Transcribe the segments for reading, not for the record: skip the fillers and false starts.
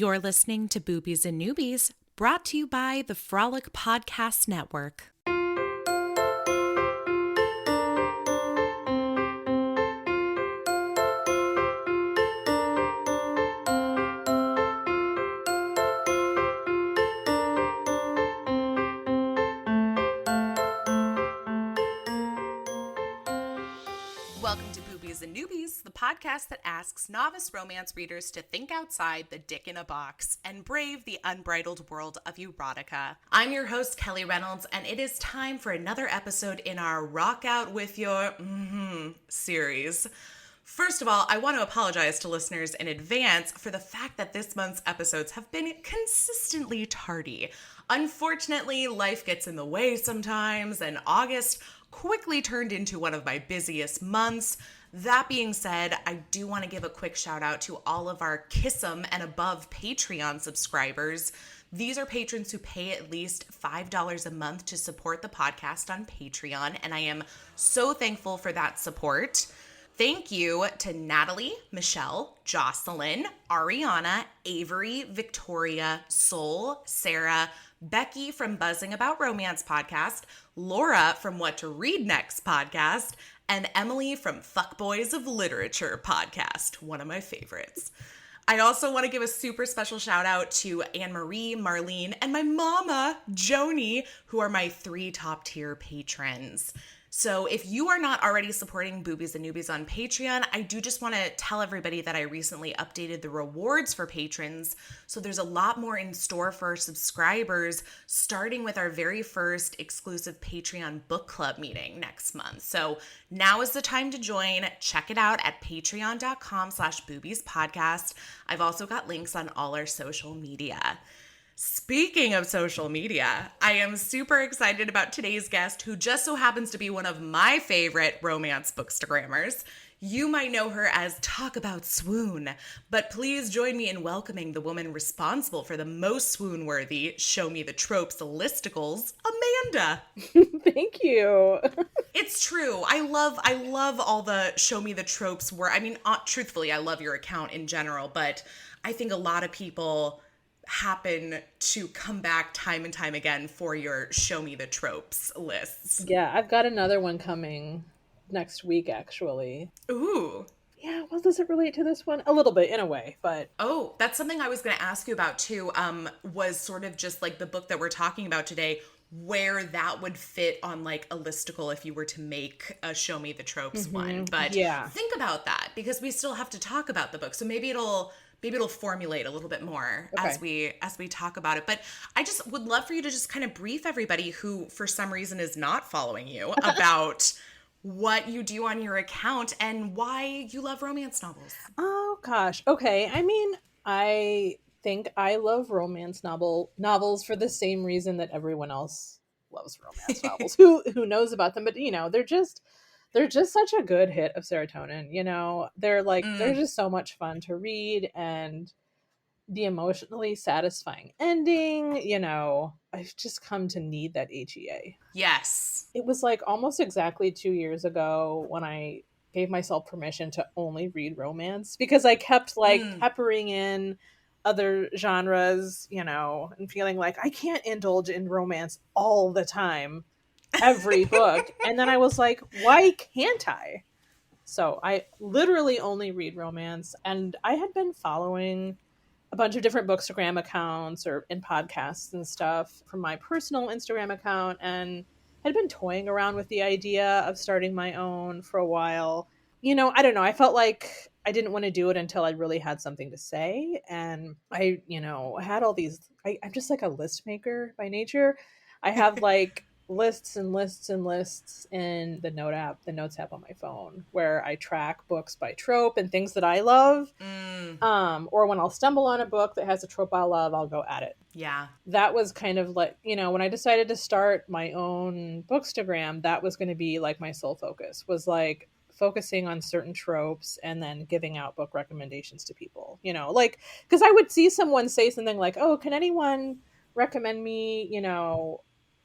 You're listening to Boobies and Noobies, brought to you by the Frolic Podcast Network. Welcome to Boobies and Noobies, the podcast that asks novice romance readers to think outside the dick in a box and brave the unbridled world of erotica. I'm your host, Kelly Reynolds, and it is time for another episode in our Rock Out With Your series. First of all, I want to apologize to listeners in advance for the fact that this month's episodes have been consistently tardy. Unfortunately, life gets in the way sometimes, and August quickly turned into one of my busiest months. That being said, I do want to give a quick shout out to all of our Kiss'em and above Patreon subscribers. These are patrons who pay at least $5 a month to support the podcast on Patreon, and I am so thankful for that support. Thank you to Natalie, Michelle, Jocelyn, Ariana, Avery, Victoria, Sol, Sarah, Becky from Buzzing About Romance podcast, Laura from What to Read Next podcast, and Emily from Fuckboys of Literature podcast, one of my favorites. I also want to give a super special shout out to Anne-Marie, Marlene, and my mama, Joni, who are my 3 top tier patrons. So if you are not already supporting Boobies and Noobies on Patreon, I do just want to tell everybody that I recently updated the rewards for patrons. So there's a lot more in store for our subscribers, starting with our very first exclusive Patreon book club meeting next month. So now is the time to join. Check it out at patreon.com/boobiespodcast. I've also got links on all our social media. Speaking of social media, I am super excited about today's guest, who just so happens to be one of my favorite romance bookstagrammers. You might know her as Talk About Swoon, but please join me in welcoming the woman responsible for the most swoon-worthy Show Me the Tropes listicles, Amanda. Thank you. It's true. I love all the Show Me the Tropes work. I mean, truthfully, I love your account in general, but I think a lot of people happen to come back time and time again for your Show Me the Tropes lists. Yeah, I've got another one coming next week, actually. Ooh. Yeah, well, does it relate to this one? A little bit, in a way, but... Oh, that's something I was going to ask you about, too, was sort of just like the book that we're talking about today, where that would fit on like a listicle if you were to make a Show Me the Tropes one. But yeah, think about that, because we still have to talk about the book. So maybe it'll formulate a little bit more as we talk about it. But I just would love for you to just kind of brief everybody who, for some reason, is not following you about what you do on your account and why you love romance novels. Oh, gosh. Okay. I mean, I think I love romance novels for the same reason that everyone else loves romance novels. Who knows about them? But, you know, they're just such a good hit of serotonin, you know. They're like they're just so much fun to read, and the emotionally satisfying ending, you know. I've just come to need that HEA. Yes. It was like almost exactly 2 years ago when I gave myself permission to only read romance, because I kept like peppering in other genres, you know, and feeling like I can't indulge in romance all the time. Every book. And then I was like, why can't I? So I literally only read romance, and I had been following a bunch of different bookstagram accounts or in podcasts and stuff from my personal Instagram account, and had been toying around with the idea of starting my own for a while. You know, I don't know. I felt like I didn't want to do it until I really had something to say. And I, you know, had all these, I'm just like a list maker by nature. I have like lists and lists and lists in the notes app on my phone, where I track books by trope and things that I love. Or when I'll stumble on a book that has a trope I love, I'll go at it. Yeah. That was kind of like, you know, when I decided to start my own bookstagram, that was going to be like my sole focus, was like focusing on certain tropes and then giving out book recommendations to people, you know, like, because I would see someone say something like, oh, can anyone recommend me, you know,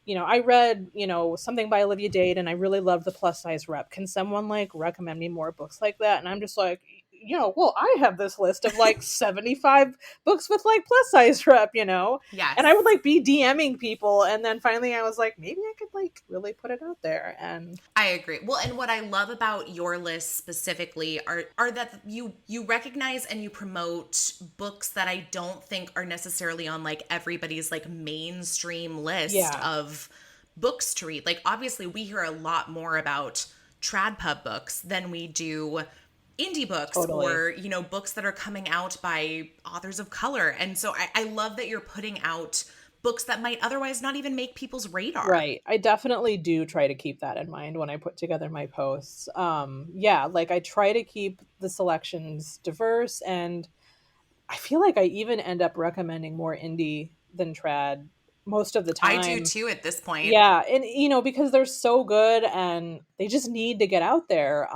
I read, you know, something by Olivia Dade and I really love The Plus Size Rep. Can someone like recommend me more books like that? And I'm just like, well, I have this list of like 75 books with like plus size rep, Yes. And I would like be DMing people. And then finally I was like, maybe I could like really put it out there. And I agree. Well, and what I love about your list specifically are that you recognize and you promote books that I don't think are necessarily on like everybody's like mainstream list of books to read. Like obviously we hear a lot more about trad pub books than we do indie books or, books that are coming out by authors of color. And so I love that you're putting out books that might otherwise not even make people's radar. Right. I definitely do try to keep that in mind when I put together my posts. Like I try to keep the selections diverse, and I feel like I even end up recommending more indie than trad most of the time. I do too at this point. Yeah. And, because they're so good and they just need to get out there.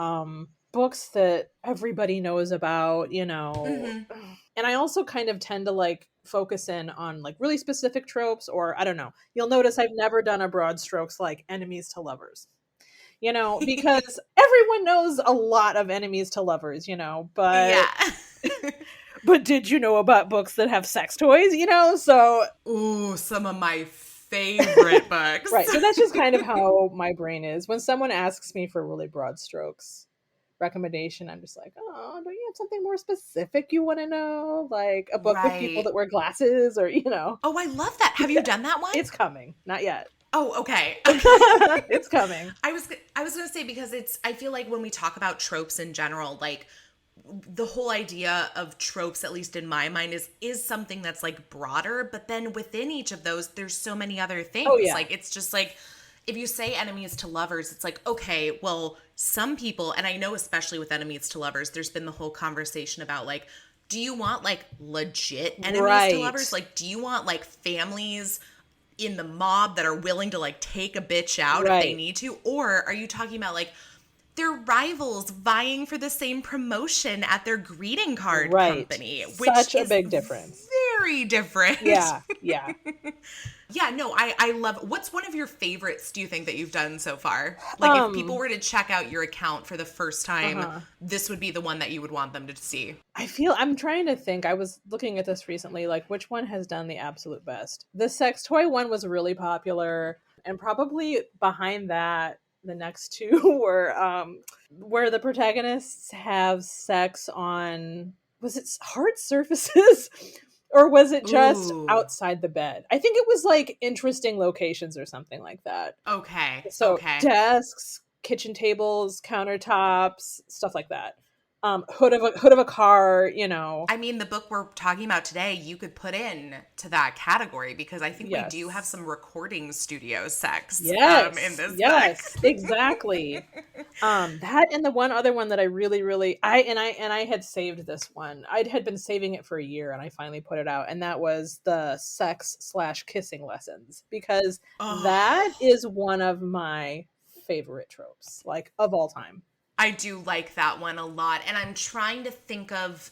Books that everybody knows about, And I also kind of tend to like focus in on like really specific tropes, or I don't know. You'll notice I've never done a broad strokes like enemies to lovers, because everyone knows a lot of enemies to lovers, but yeah. But did you know about books that have sex toys, So ooh, some of my favorite books. Right. So that's just kind of how my brain is. When someone asks me for really broad strokes recommendation, I'm just like, oh, don't you have something more specific you want to know? Like a book with people that wear glasses, or Oh, I love that. Have you done that one? It's coming. Not yet. Oh, okay. It's coming. I was going to say, because I feel like when we talk about tropes in general, like the whole idea of tropes, at least in my mind, is something that's like broader, but then within each of those, there's so many other things. Oh, yeah. Like, it's just like, if you say enemies to lovers, it's like, okay, well, some people, and I know especially with enemies to lovers, there's been the whole conversation about like, do you want like legit enemies to lovers? Like, do you want like families in the mob that are willing to like take a bitch out if they need to? Or are you talking about like they're rivals vying for the same promotion at their greeting card company? Which Such a big difference. Very different. Yeah. Yeah, no, I love it. What's one of your favorites, do you think, that you've done so far? Like, if people were to check out your account for the first time, this would be the one that you would want them to see. I'm trying to think. I was looking at this recently, like, which one has done the absolute best? The sex toy one was really popular, and probably behind that, the next two were where the protagonists have sex on, was it hard surfaces? Or was it just outside the bed? I think it was like interesting locations or something like that. Okay. So desks, kitchen tables, countertops, stuff like that. Hood of a car, I mean, the book we're talking about today, you could put in to that category, because I think we do have some recording studio sex in this book. Exactly. That and the one other one that I really I had saved this one. I had been saving it for a year, and I finally put it out, and that was the sex/kissing lessons, because that is one of my favorite tropes, like, of all time. I do like that one a lot. And I'm trying to think of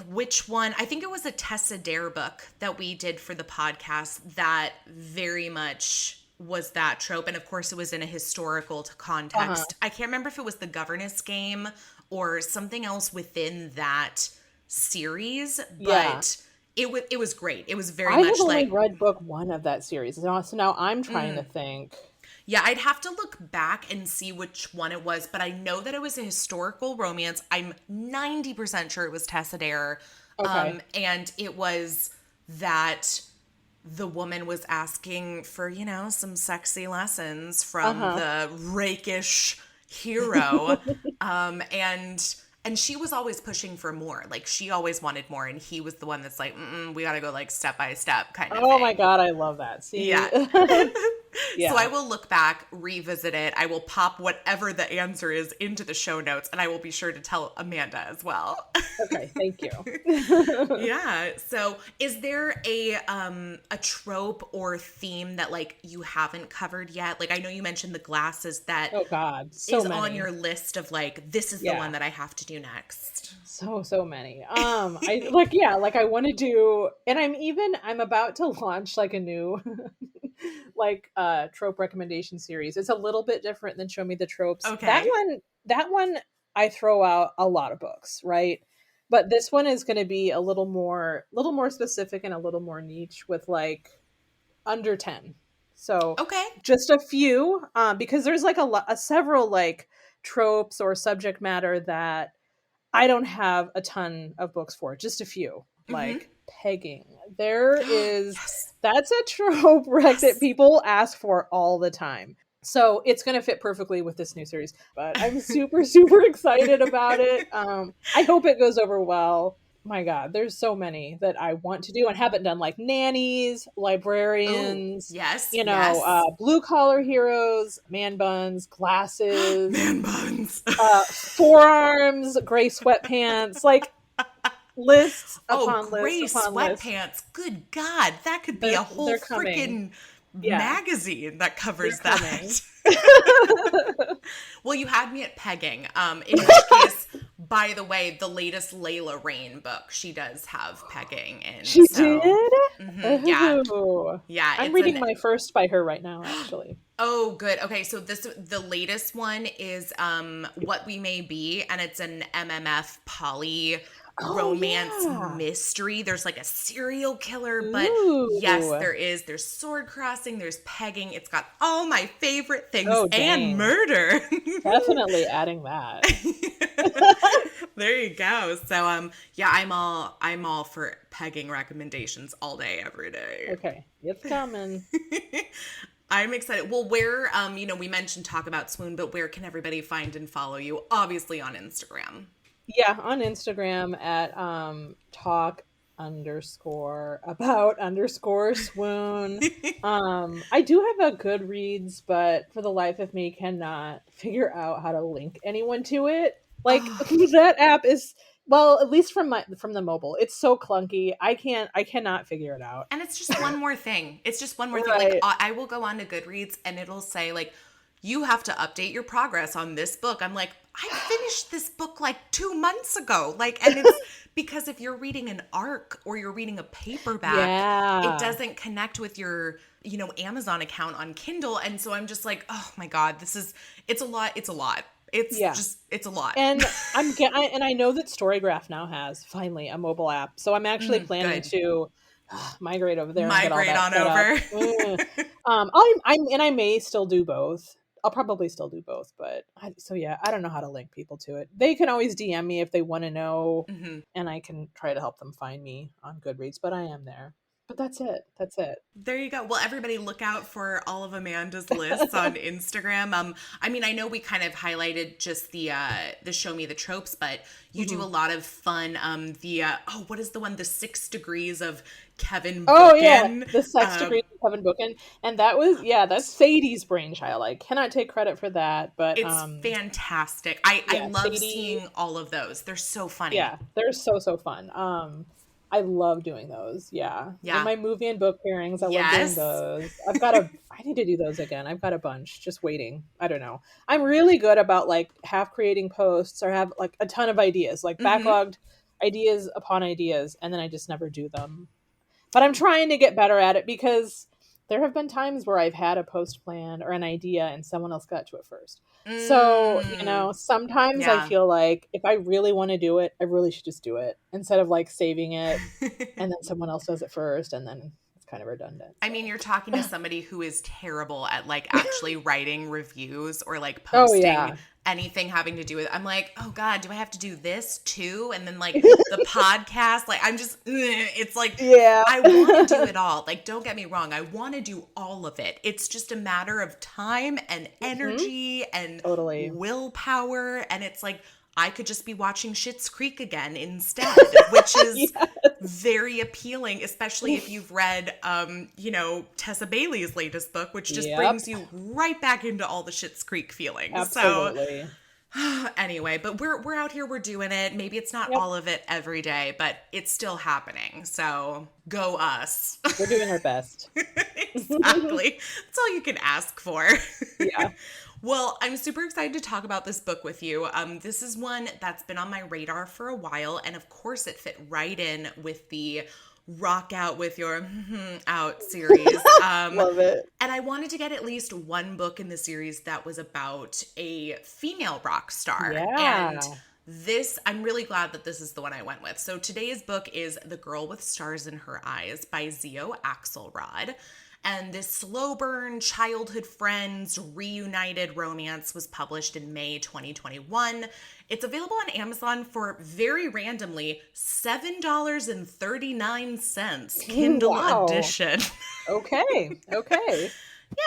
which one. I think it was a Tessa Dare book that we did for the podcast that very much was that trope. And of course it was in a historical context. I can't remember if it was The Governess Game or something else within that series, but it was great. It was very much like, I have only read book one of that series. So now I'm trying to think. Yeah, I'd have to look back and see which one it was, but I know that it was a historical romance. I'm 90% sure it was Tessa Dare. Okay. And it was that the woman was asking for, some sexy lessons from the rakish hero. And she was always pushing for more. Like, she always wanted more. And he was the one that's like, we got to go like step by step kind of thing. Oh my God, I love that. See? Yeah. So I will look back, revisit it. I will pop whatever the answer is into the show notes, and I will be sure to tell Amanda as well. Okay, thank you. Yeah. So is there a trope or theme that like you haven't covered yet? Like, I know you mentioned the glasses that oh God, is on your list of like, this is the one that I have to do next. So many. I want to do, and I'm about to launch like a new trope recommendation series. It's a little bit different than Show Me the Tropes. Okay. That one I throw out a lot of books, right? But this one is going to be a little more specific and a little more niche with like under 10. So Okay. just a few, because there's like several like tropes or subject matter that I don't have a ton of books for, just a few. Like pegging. There is Yes. That's a trope, Rick, Yes. that people ask for all the time. So it's going to fit perfectly with this new series. But I'm super, super excited about it. I hope it goes over well. My God, there's so many that I want to do and haven't done, like nannies, Oh, librarians, yes, yes. blue collar heroes, man buns, glasses, Man buns. forearms, gray sweatpants, like lists Oh, upon lists gray upon lists. sweatpants. Good God. That could be They're a whole they're coming. freaking Yeah, magazine that they're covers that. coming. Well, you had me at pegging. In which case, by the way, the latest Layla Rain book, she does have pegging in. She did? So, yeah. Oh. Yeah, I'm it's reading an my first by her right now, actually. Oh, good. Okay, so the latest one is What We May Be, and it's an MMF poly Oh, romance yeah. mystery. There's like a serial killer, but yes, Ooh. there's sword crossing, there's pegging. It's got all my favorite things Oh, and dang. murder. Definitely adding that. There you go. So yeah, I'm all for pegging recommendations all day every day. Okay, it's coming. I'm excited. Well, where, we mentioned Talk About Swoon, but where can everybody find and follow you? Obviously on Instagram. Yeah, on Instagram at talk underscore about underscore swoon. I do have a Goodreads, but for the life of me cannot figure out how to link anyone to it. Like that app is, well, at least from the mobile, it's so clunky. I cannot figure it out. And it's just one more thing. It's just one more thing. Like, Right. I will go on to Goodreads and it'll say, like, you have to update your progress on this book. I'm like, I finished this book like 2 months ago. Like, and it's because if you're reading an ARC or you're reading a paperback, Yeah. it doesn't connect with your, Amazon account on Kindle. And so I'm just like, oh my God, it's a lot. It's a lot. It's a lot. And I know that Storygraph now has finally a mobile app, so I'm actually planning Good. to migrate over there and Migrate get all on that set over. up. I may still do both. I'll probably still do both, but I don't know how to link people to it. They can always DM me if they want to know, and I can try to help them find me on Goodreads. But I am there. But that's it. That's it. There you go. Well, everybody look out for all of Amanda's lists on Instagram. I know we kind of highlighted just the Show Me the Tropes, but you do a lot of fun. What is the one? The 6 Degrees of Kevin Bookin. Oh yeah, the sex degree of Kevin Bookin, and that's Sadie's brainchild. I cannot take credit for that, but It's fantastic. I love Sadie, seeing all of those. They're so funny. Yeah, they're so fun. I love doing those. Yeah. And my movie and book pairings, I love doing those. I need to do those again. I've got a bunch just waiting. I don't know. I'm really good about like half creating posts or have like a ton of ideas, like backlogged ideas upon ideas, and then I just never do them. But I'm trying to get better at it because there have been times where I've had a post plan or an idea and someone else got to it first. So, sometimes I feel like if I really want to do it, I really should just do it instead of like saving it and then someone else does it first and then it's kind of redundant. I mean, you're talking to somebody who is terrible at like actually writing reviews or like posting anything having to do with, I'm like, oh God, do I have to do this too? And then like the podcast, like I'm just, it's like, I want to do it all. Like, don't get me wrong. I want to do all of it. It's just a matter of time and energy and willpower. And it's like, I could just be watching Schitt's Creek again instead, which is very appealing, especially if you've read, Tessa Bailey's latest book, which just brings you right back into all the Schitt's Creek feelings. Absolutely. So anyway, but we're out here, we're doing it. Maybe it's not all of it every day, but it's still happening. So go us. We're doing our best. Exactly. That's all you can ask for. Yeah. Well, I'm super excited to talk about this book with you. This is one that's been on my radar for a while, and of course it fit right in with the rock out with your out series. Love it. And I wanted to get at least one book in the series that was about a female rock star. Yeah. And I'm really glad that this is the one I went with. So today's book is The Girl with Stars in Her Eyes by Xio Axelrod. And this slow burn childhood friends reunited romance was published in May 2021. It's available on Amazon for very randomly $7.39 Kindle edition. Okay.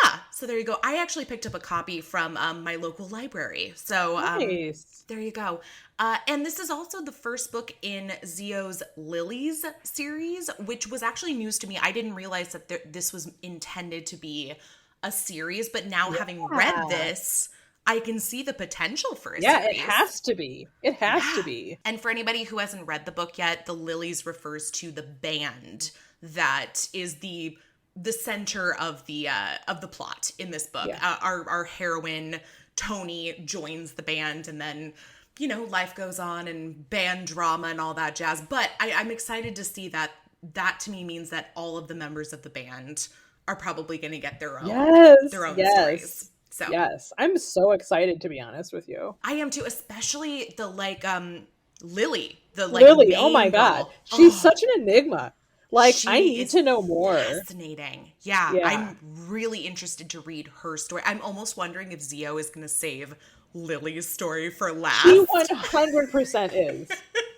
Yeah, so there you go. I actually picked up a copy from my local library. So Nice. there you go. And this is also the first book in Xio's Lillys series, which was actually news to me. I didn't realize that this was intended to be a series, but now having read this, I can see the potential for a series. Yeah, it has to be. It has to be. And for anybody who hasn't read the book yet, the Lillys refers to the band that is the center of the plot in this book. Yeah. Our heroine Toni joins the band, and then life goes on and band drama and all that jazz. But I'm excited to see that to me means that all of the members of the band are probably going to get their own stories. So yes, I'm so excited, to be honest with you. I am too, especially the Lily, Lily. Main Oh my god, girl. she's such an enigma. I need to know more. Fascinating. Yeah, I'm really interested to read her story. I'm almost wondering if Xio is going to save Lily's story for last. She 100% is.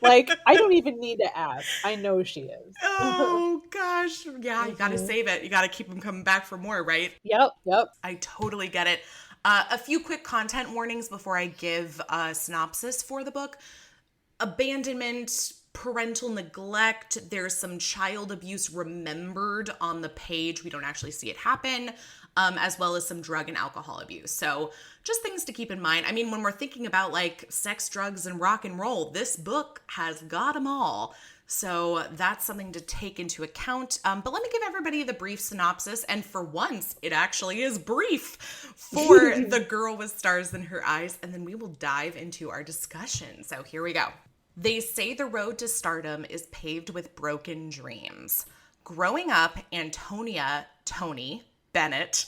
I don't even need to ask. I know she is. Oh gosh. Yeah, you got to save it. You got to keep them coming back for more, right? Yep. I totally get it. A few quick content warnings before I give a synopsis for the book. Abandonment, parental neglect, there's some child abuse remembered on the page. We don't actually see it happen, as well as some drug and alcohol abuse. So just things to keep in mind. I mean, when we're thinking about sex, drugs, and rock and roll, this book has got them all. So that's something to take into account. But let me give everybody the brief synopsis. And for once, it actually is brief for The Girl with Stars in Her Eyes. And then we will dive into our discussion. So here we go. They say the road to stardom is paved with broken dreams. Growing up, Antonia, Toni Bennett,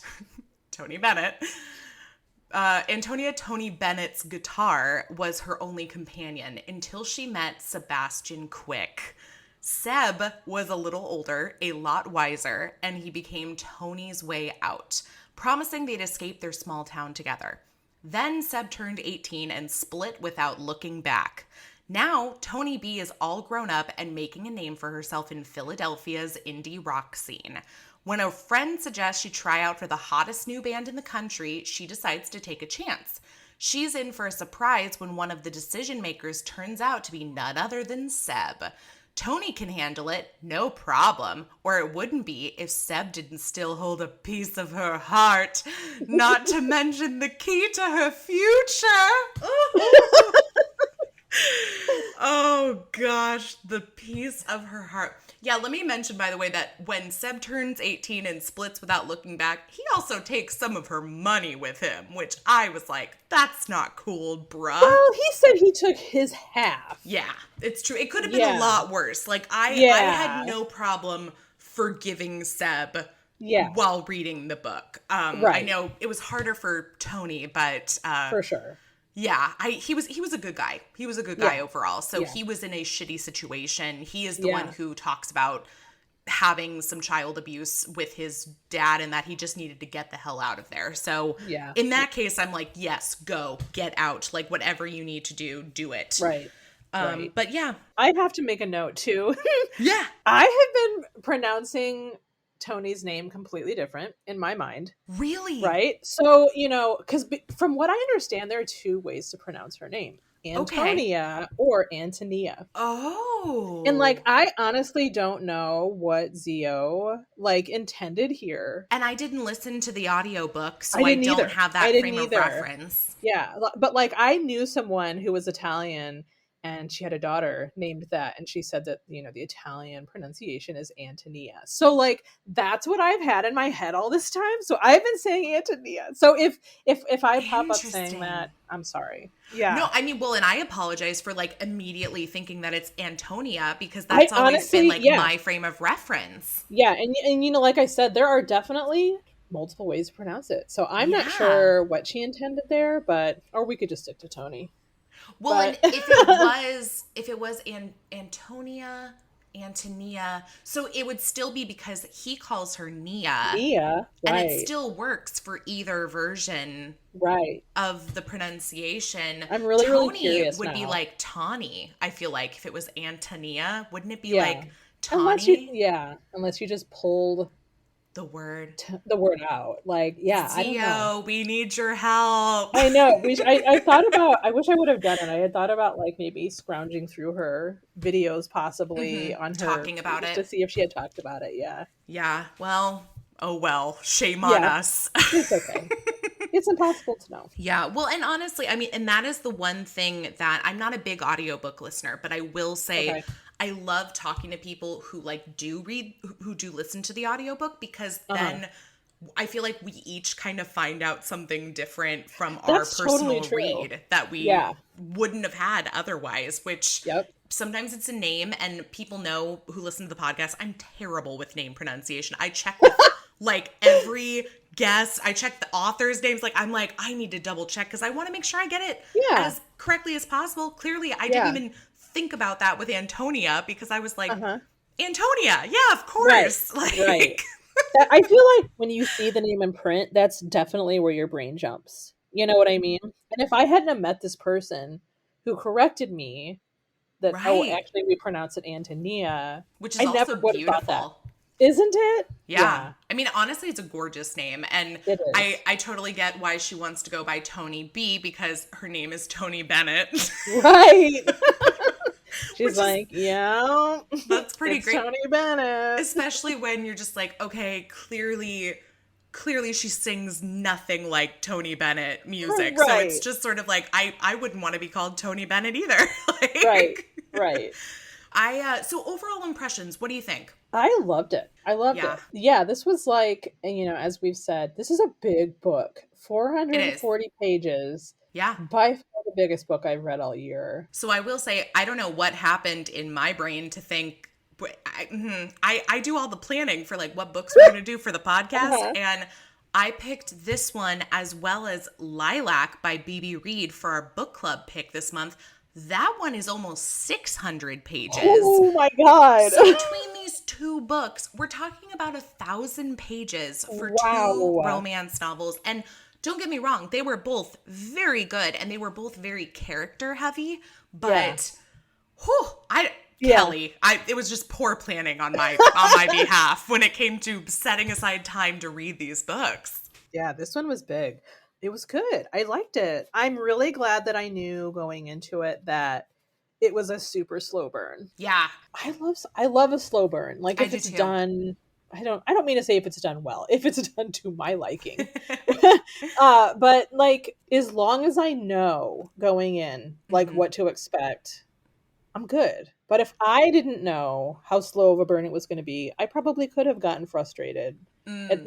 Antonia Toni Bennett's guitar was her only companion until she met Sebastian Quick. Seb was a little older, a lot wiser, and he became Toni's way out, promising they'd escape their small town together. Then Seb turned 18 and split without looking back. Now, Toni B is all grown up and making a name for herself in Philadelphia's indie rock scene. When a friend suggests she try out for the hottest new band in the country, she decides to take a chance. She's in for a surprise when one of the decision makers turns out to be none other than Seb. Toni can handle it, no problem, or it wouldn't be if Seb didn't still hold a piece of her heart, not to mention the key to her future. Oh gosh, the piece of her heart. Yeah, let me mention, by the way, that when Seb turns 18 and splits without looking back, he also takes some of her money with him, which I was like, that's not cool, bruh. Well, he said he took his half. Yeah, it's true. It could have been a lot worse. I had no problem forgiving Seb while reading the book. I know it was harder for Toni, but... for sure. Yeah, he was a good guy. He was a good guy overall. So he was in a shitty situation. He is the one who talks about having some child abuse with his dad and that he just needed to get the hell out of there. So in that case, I'm like, yes, go, get out. Whatever you need to do it. Right. But yeah. I have to make a note too. Yeah. I have been pronouncing Toni's name completely different in my mind. Really? Right? So, because from what I understand, there are two ways to pronounce her name. Antonia or Antonia. Oh. And I honestly don't know what Xio intended here. And I didn't listen to the audiobook, so I don't have that frame of reference. Yeah. But I knew someone who was Italian and she had a daughter named that, and she said that, you know, the Italian pronunciation is Antonia. So like that's what I've had in my head all this time. So I've been saying Antonia. So if I pop up saying that, I'm sorry. Yeah. No, I mean, well, and I apologize for like immediately thinking that it's Antonia, because that's always honestly been like my frame of reference. Yeah, and you know, like I said, there are definitely multiple ways to pronounce it. So I'm not sure what she intended there, but or we could just stick to Toni. Well, and if it was Antonia, so it would still be because he calls her Nia. Nia, right. And it still works for either version of the pronunciation. I'm really curious would now. Be like Tawny, I feel like, if it was Antonia. Wouldn't it be like Tawny? Unless you just pulled the word out. Like, I don't know. We need your help. I know. I thought about, I wish I would have done it. I had thought about like maybe scrounging through her videos possibly on her. Talking about it. To see if she had talked about it. Yeah. Yeah. Well, shame on us. It's okay. It's impossible to know. Yeah. Well, and honestly, I mean, and that is the one thing that I'm not a big audiobook listener, but I will say I love talking to people who like do read, who do listen to the audiobook, because then I feel like we each kind of find out something different from our personal read that we wouldn't have had otherwise, which sometimes it's a name, and people know who listen to the podcast, I'm terrible with name pronunciation. I check with like every guest. I check the author's names. Like, I'm like, I need to double check because I want to make sure I get it as correctly as possible. Clearly, I didn't even think about that with Antonia, because I was like, Antonia, yeah, of course. Right. I feel like when you see the name in print, that's definitely where your brain jumps. You know what I mean? And if I hadn't have met this person who corrected me that, actually we pronounce it Antonia, which is also beautiful. Isn't it? Yeah. I mean, honestly, it's a gorgeous name. And I totally get why she wants to go by Toni B, because her name is Toni Bennett. Right. She's like, that's pretty great. Toni Bennett. Especially when you're just like, okay, clearly she sings nothing like Toni Bennett music. So it's just sort of like, I wouldn't want to be called Toni Bennett either. Right. So overall impressions, what do you think? I loved it. It. Yeah, this was like, you know, as we've said, this is a big book. 440 pages. Yeah. By far the biggest book I've read all year. So I will say, I don't know what happened in my brain to think, I do all the planning for like what books we're going to do for the podcast. And I picked this one as well as Lilac by B.B. Reed for our book club pick this month. That one is almost 600 pages. Oh my God. So between these two books, we're talking about 1,000 pages for two romance novels. And don't get me wrong, they were both very good and they were both very character heavy. But, Kelly, it was just poor planning on my behalf when it came to setting aside time to read these books. Yeah, this one was big. It was good. I liked it. I'm really glad that I knew going into it that it was a super slow burn. Yeah. I love a slow burn. Like if it's done, I don't mean to say if it's done well, if it's done to my liking. But like as long as I know going in like what to expect, I'm good. But if I didn't know how slow of a burn it was going to be, I probably could have gotten frustrated at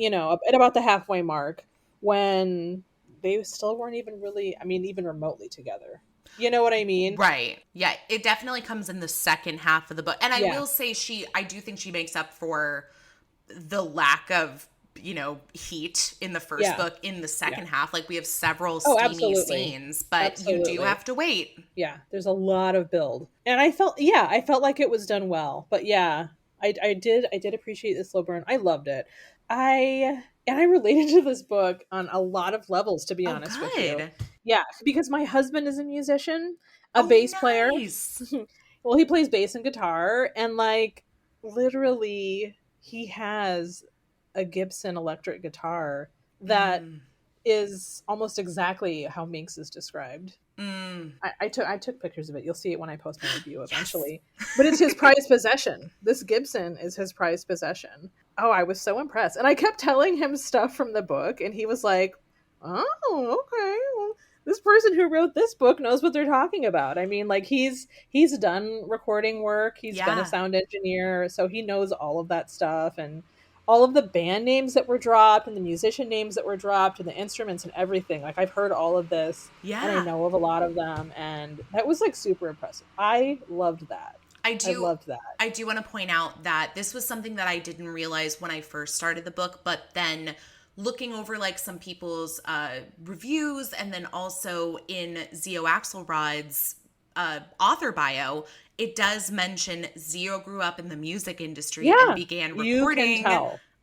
about the halfway mark when they still weren't even really, even remotely together. You know what I mean? Right. Yeah. It definitely comes in the second half of the book. And I will say I do think she makes up for the lack of, heat in the first book in the second half. Like we have several steamy scenes, but you do have to wait. Yeah. There's a lot of build. And I felt like it was done well. But yeah, I did appreciate the slow burn. I loved it. And I related to this book on a lot of levels, to be honest with you. Yeah, because my husband is a musician, a bass player. Well, he plays bass and guitar, and like literally he has a Gibson electric guitar that is almost exactly how Minx is described. I took pictures of it. You'll see it when I post my review eventually. But it's his prized possession. This Gibson is his prized possession. Oh, I was so impressed. And I kept telling him stuff from the book, and he was like, oh, okay. this person who wrote this book knows what they're talking about. I mean, like he's done recording work. He's been a sound engineer, so he knows all of that stuff and all of the band names that were dropped and the musician names that were dropped and the instruments and everything. Like I've heard all of this and I know of a lot of them, and that was like super impressive. I loved that. I loved that. I do want to point out that this was something that I didn't realize when I first started the book, but then looking over like some people's reviews and then also in Xio Axelrod's author bio, it does mention Xio grew up in the music industry and began recording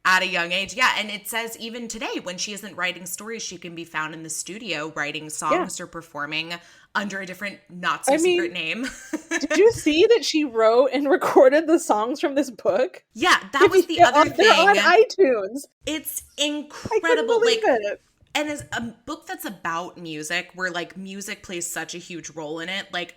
at a young age. Yeah, and it says even today when she isn't writing stories, she can be found in the studio writing songs or performing under a different not-so-secret name. Did you see that she wrote and recorded the songs from this book? Yeah, that was the other thing. They're on iTunes. It's incredible. I couldn't believe it. And as a book that's about music, where like music plays such a huge role in it, like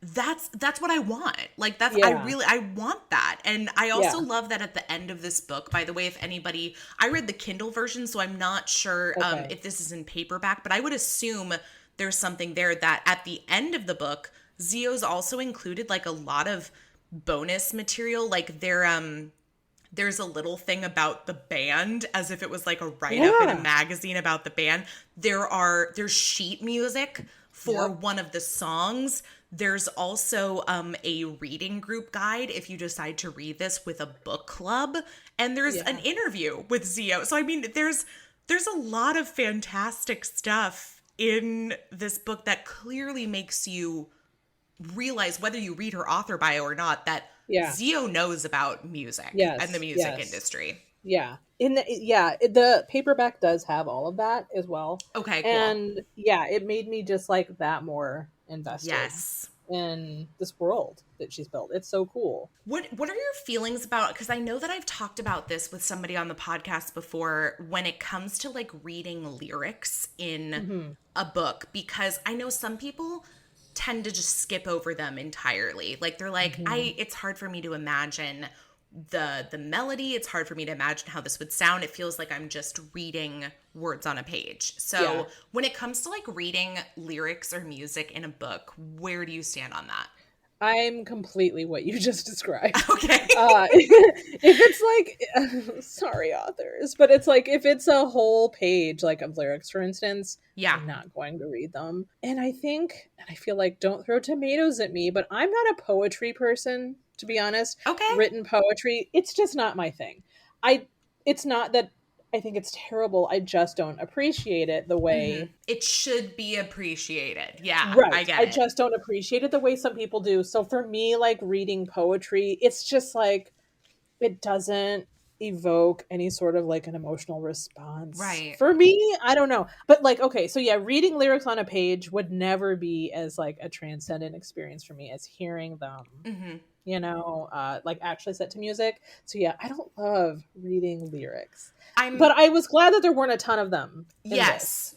that's what I want. Like I want that. And I also love that at the end of this book, by the way, if anybody, I read the Kindle version, so I'm not sure if this is in paperback, but I would assume there's something there that at the end of the book, Xio's also included like a lot of bonus material. Like there's a little thing about the band as if it was like a write-up in a magazine about the band. There's sheet music for one of the songs. There's also a reading group guide if you decide to read this with a book club. And there's an interview with Xio. So I mean, there's a lot of fantastic stuff in this book that clearly makes you realize, whether you read her author bio or not, that Xio knows about music and the music industry. Yeah. The paperback does have all of that as well. Okay, cool. And it made me just like that more invested in this world that she's built. It's so cool. What are your feelings about, because I know that I've talked about this with somebody on the podcast before, when it comes to like reading lyrics in a book, because I know some people tend to just skip over them entirely. Like they're like, it's hard for me to imagine the melody. It's hard for me to imagine how this would sound. It feels like I'm just reading words on a page. So when it comes to like reading lyrics or music in a book, where do you stand on that? I'm completely what you just described. Okay. If it's like, sorry authors, but it's like if it's a whole page like of lyrics, for instance, I'm not going to read them. And I feel like, don't throw tomatoes at me, but I'm not a poetry person, to be honest. Okay. Written poetry, it's just not my thing. It's not that I think it's terrible. I just don't appreciate it the way it should be appreciated. Yeah, right. I get it. I just don't appreciate it the way some people do. So for me, like reading poetry, it's just like, it doesn't evoke any sort of like an emotional response. Right. For me, I don't know. But like, okay, so reading lyrics on a page would never be as like a transcendent experience for me as hearing them. You know, like actually set to music. So I don't love reading lyrics. But I was glad that there weren't a ton of them. Yes,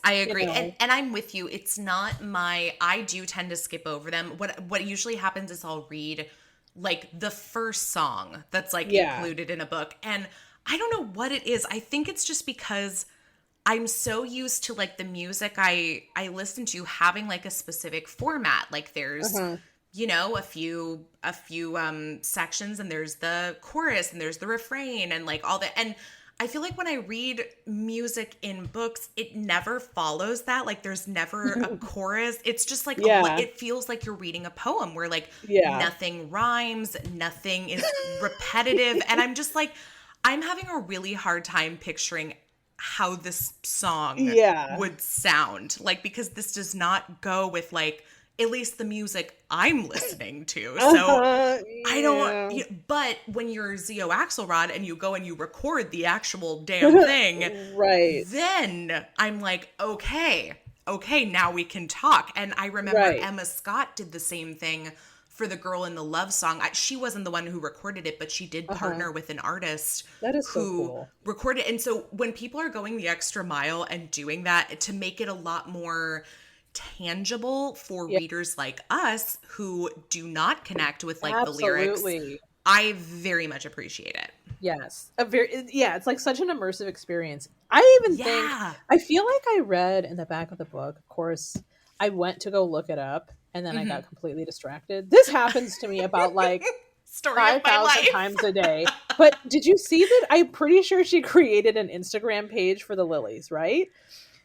I agree. You know? And I'm with you. It's not I do tend to skip over them. What usually happens is I'll read like the first song that's like included in a book. And I don't know what it is. I think it's just because I'm so used to like the music I listen to having like a specific format. Like there's you know, a few sections, and there's the chorus and there's the refrain and like all that. And I feel like when I read music in books, it never follows that. Like there's never a chorus. It's just like it feels like you're reading a poem where like nothing rhymes, nothing is repetitive. And I'm just like, I'm having a really hard time picturing how this song would sound. Like, because this does not go with like, at least the music I'm listening to. So I don't, but when you're Xio Axelrod and you go and you record the actual damn thing, right? Then I'm like, okay, now we can talk. And I remember Emma Scott did the same thing for The Girl in the Love Song. She wasn't the one who recorded it, but she did partner with an artist who recorded it. And so when people are going the extra mile and doing that to make it a lot more tangible for readers like us who do not connect with like the lyrics, I very much appreciate it. Yes. It's like such an immersive experience. I even think, Yeah. I feel like I read in the back of the book, of course, I went to go look it up and then I got completely distracted. This happens to me about like Story of my 5,000 life. times a day. But did you see that? I'm pretty sure she created an Instagram page for the Lillys, right?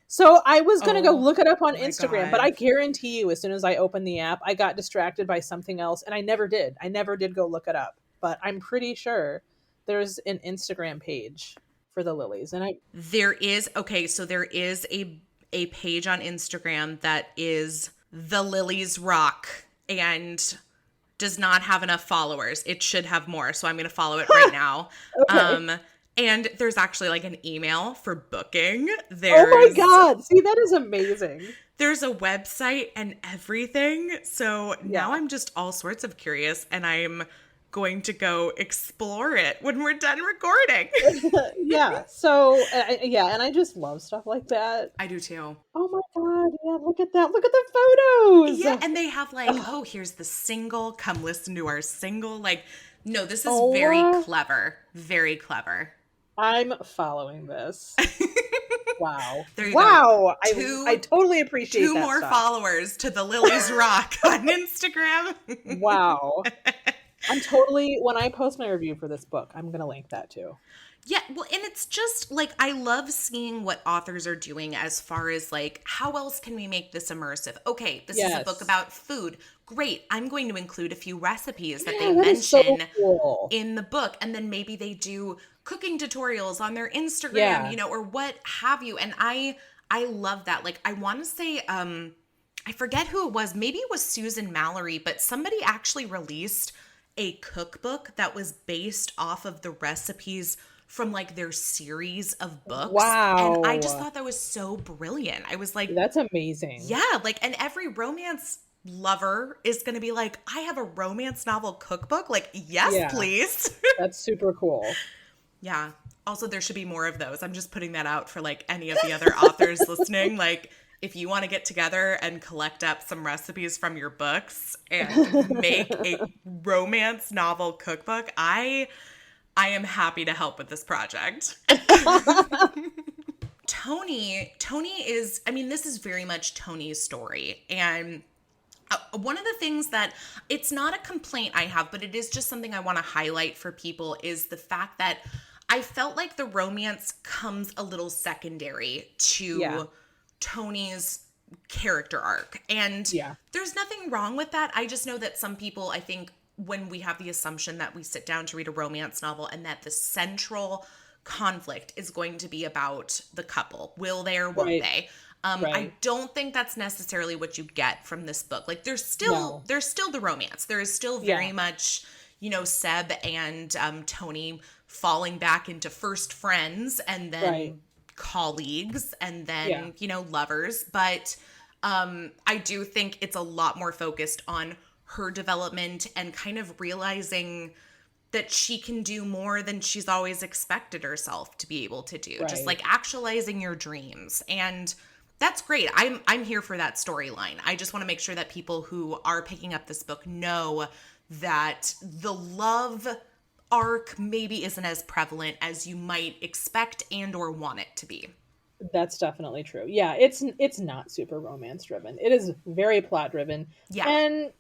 So I was going to go look it up on Instagram, but I guarantee you, as soon as I opened the app, I got distracted by something else and I never did. I never did go look it up, but I'm pretty sure there's an Instagram page for the Lillys. And there is a page on Instagram that is the Lillys Rock and does not have enough followers. It should have more, so I'm going to follow it right now. Okay. And there's actually like an email for booking. Oh my God. See, that is amazing. There's a website and everything. So now I'm just all sorts of curious and I'm going to go explore it when we're done recording. Yeah. So, and I just love stuff like that. I do too. Oh my God. Yeah, look at that. Look at the photos. Yeah, and they have like, here's the single. Come listen to our single. Like, no, this is very clever. Very clever. I'm following this. Wow. There you go. I totally appreciate two more followers to the Lillys Rock on Instagram. Wow. I'm totally, when I post my review for this book, I'm going to link that too. Yeah, well, and it's just like, I love seeing what authors are doing as far as like, how else can we make this immersive? Okay, this is a book about food. Great. I'm going to include a few recipes that they mention in the book. And then maybe they do cooking tutorials on their Instagram, or what have you. And I love that. Like, I want to say, I forget who it was. Maybe it was Susan Mallory, but somebody actually released a cookbook that was based off of the recipes from like their series of books. Wow. And I just thought that was so brilliant. I was like, that's amazing. Yeah. Like, and every romance lover is going to be like, I have a romance novel cookbook. Like, yes, please. That's super cool. Yeah. Also, there should be more of those. I'm just putting that out for like any of the other authors listening. Like, if you want to get together and collect up some recipes from your books and make a romance novel cookbook, I am happy to help with this project. Toni is, I mean, this is very much Toni's story. And one of the things that, it's not a complaint I have, but it is just something I want to highlight for people, is the fact that I felt like the romance comes a little secondary to Toni's character arc. And there's nothing wrong with that. I just know that some people, I think, when we have the assumption that we sit down to read a romance novel and that the central conflict is going to be about the couple, will they or won't they? I don't think that's necessarily what you get from this book. Like, there's still the romance. There is still very much, Seb and Toni falling back into first friends and then colleagues and then, lovers. But I do think it's a lot more focused on her development and kind of realizing that she can do more than she's always expected herself to be able to do. Just like actualizing your dreams. And that's great. I'm here for that storyline. I just want to make sure that people who are picking up this book know that the love arc maybe isn't as prevalent as you might expect and or want it to be. That's definitely true. Yeah, it's not super romance driven. It is very plot driven. Yeah. And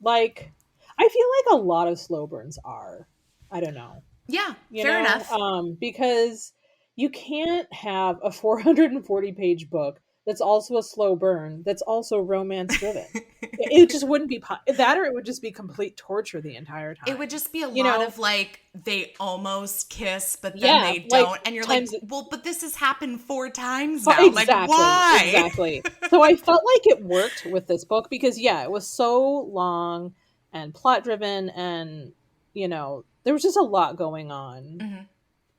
like, I feel like a lot of slow burns are. I don't know. Yeah, fair enough. Because you can't have a 440-page book that's also a slow burn that's also romance driven. It just wouldn't be that, or it would just be complete torture the entire time. It would just be a lot of like, they almost kiss, but then they don't, and you're like, well, but this has happened 4 times now. Exactly, like, why? Exactly. So I felt like it worked with this book because it was so long and plot driven, and there was just a lot going on.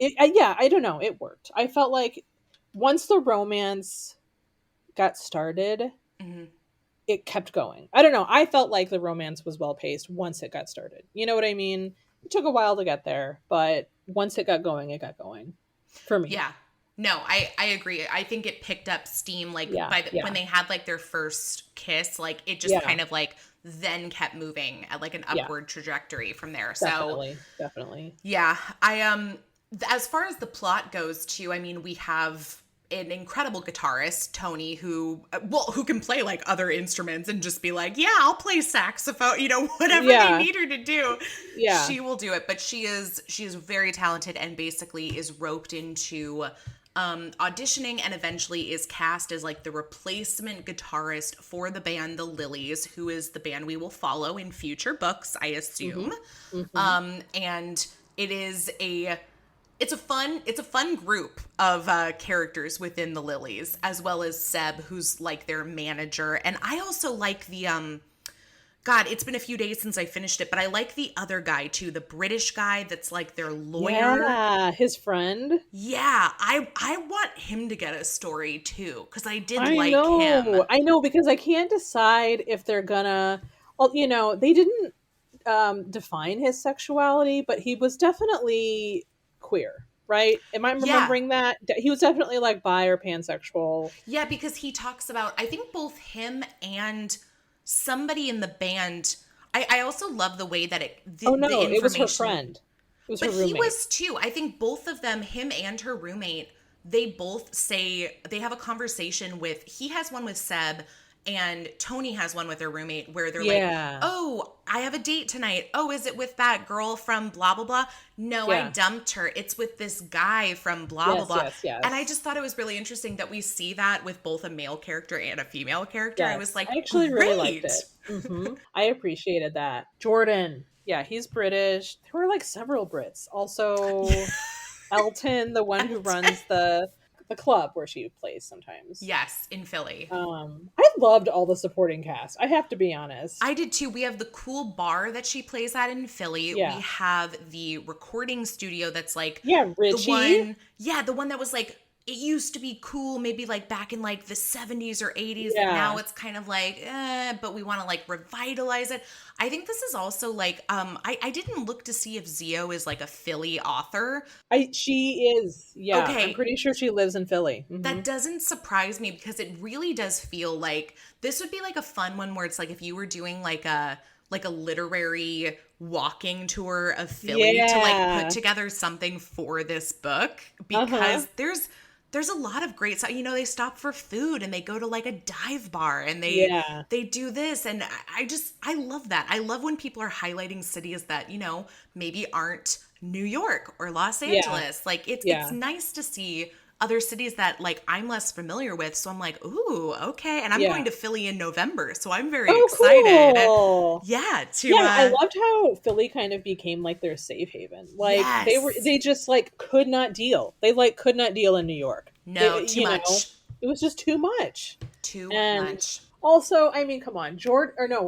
I don't know, it worked. I felt like once the romance got started, it kept going. I don't know. I felt like the romance was well paced once it got started. You know what I mean? It took a while to get there, but once it got going for me. Yeah. No, I agree. I think it picked up steam like when they had like their first kiss, like it just kind of like then kept moving at like an upward trajectory from there. Definitely. Yeah, I as far as the plot goes too, I mean, we have an incredible guitarist, Toni, who can play like other instruments and just be like, yeah, I'll play saxophone, you know, whatever they need her to do. Yeah. She will do it. But she is very talented and basically is roped into auditioning and eventually is cast as like the replacement guitarist for the band The Lillys, who is the band we will follow in future books, I assume. And it is it's a fun group of characters within the Lillys, as well as Seb, who's like their manager. And I also like the God, it's been a few days since I finished it, but I like the other guy too, the British guy that's like their lawyer. Yeah, his friend. Yeah, I want him to get a story too, because I like him. I know, because I can't decide if they're gonna. Well, you know, they didn't define his sexuality, but he was definitely queer, right? Am I remembering that? He was definitely like bi or pansexual. Yeah, because he talks about, I think both him and somebody in the band. I also love the way that it was her friend. It was her roommate. He was too. I think both of them, him and her roommate, they both say, they have a conversation with, he has one with Seb, and Toni has one with her roommate where they're like, oh, I have a date tonight. Oh, is it with that girl from blah, blah, blah? No, I dumped her. It's with this guy from blah, blah, blah. Yes. And I just thought it was really interesting that we see that with both a male character and a female character. Yes. I was like, I actually really liked it. I appreciated that. Jordan. Yeah, he's British. There were like several Brits. Also, Elton, the one who runs the club where she plays sometimes. Yes, in Philly. I loved all the supporting cast. I have to be honest. I did too. We have the cool bar that she plays at in Philly. Yeah. We have the recording studio that's like Richie. The one that was like, it used to be cool maybe like back in like the 70s or 80s, and now it's kind of like but we want to like revitalize it. I think this is also like I didn't look to see if Xio is like a Philly author. She is. Okay. I'm pretty sure she lives in Philly. That doesn't surprise me, because it really does feel like this would be like a fun one where it's like if you were doing like a literary walking tour of Philly to like put together something for this book, because there's a lot of great stuff. You know, they stop for food and they go to like a dive bar and they do this. And I love that. I love when people are highlighting cities that, you know, maybe aren't New York or Los Angeles. Like it's nice to see other cities that like I'm less familiar with. So I'm like, ooh, okay. And I'm going to Philly in November, so I'm very excited. Cool. I loved how Philly kind of became like their safe haven. Like they just like could not deal. They like could not deal in New York. No, too much. It was just too much. Too much. Also, I mean, come on,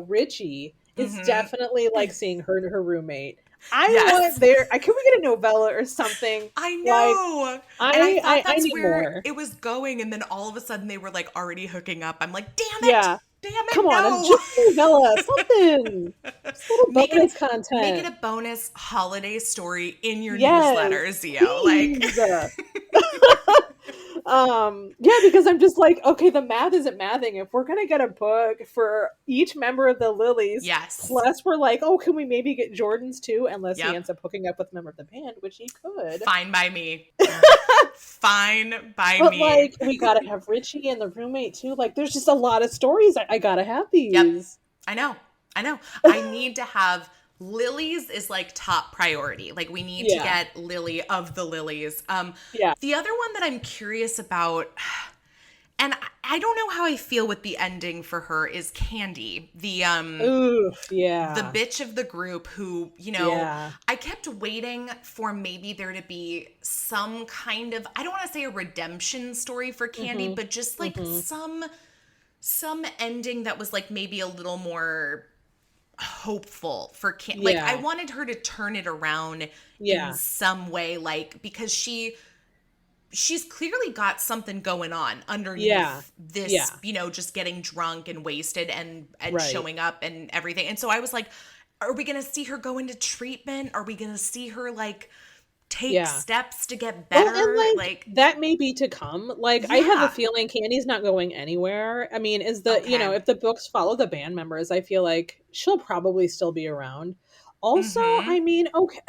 Richie is definitely like seeing her roommate. I want there. Can we get a novella or something? I know. Like, and I thought that's need where more. It was going, and then all of a sudden they were like already hooking up. I'm like, damn it! Yeah. Damn it! Come on, just a novella, something. Just a little bonus content. Make it a bonus holiday story in your newsletter, Xio. Like. Because I'm just like, okay, the math isn't mathing. If we're gonna get a book for each member of the Lillys, plus we're like, oh, can we maybe get Jordan's too? Unless he ends up hooking up with a member of the band, which he could. Fine by me. Fine by me. But like, we gotta have Richie and the roommate too. Like, there's just a lot of stories. I gotta have these. Yep. I know. I need to have. Lillys is like top priority. Like we need to get Lily of the Lillys. The other one that I'm curious about, and I don't know how I feel with the ending for her, is Candi, the bitch of the group who, you know, I kept waiting for maybe there to be some kind of, I don't want to say a redemption story for Candi, but just like some ending that was like maybe a little more hopeful for Candi. Like I wanted her to turn it around in some way, like because she's clearly got something going on underneath this, you know, just getting drunk and wasted and showing up and everything. And so I was like, are we going to see her go into treatment? Are we going to see her like take steps to get better. Well, and like that may be to come. Like I have a feeling Candy's not going anywhere. I mean, if the books follow the band members, I feel like she'll probably still be around. Also, I mean, okay,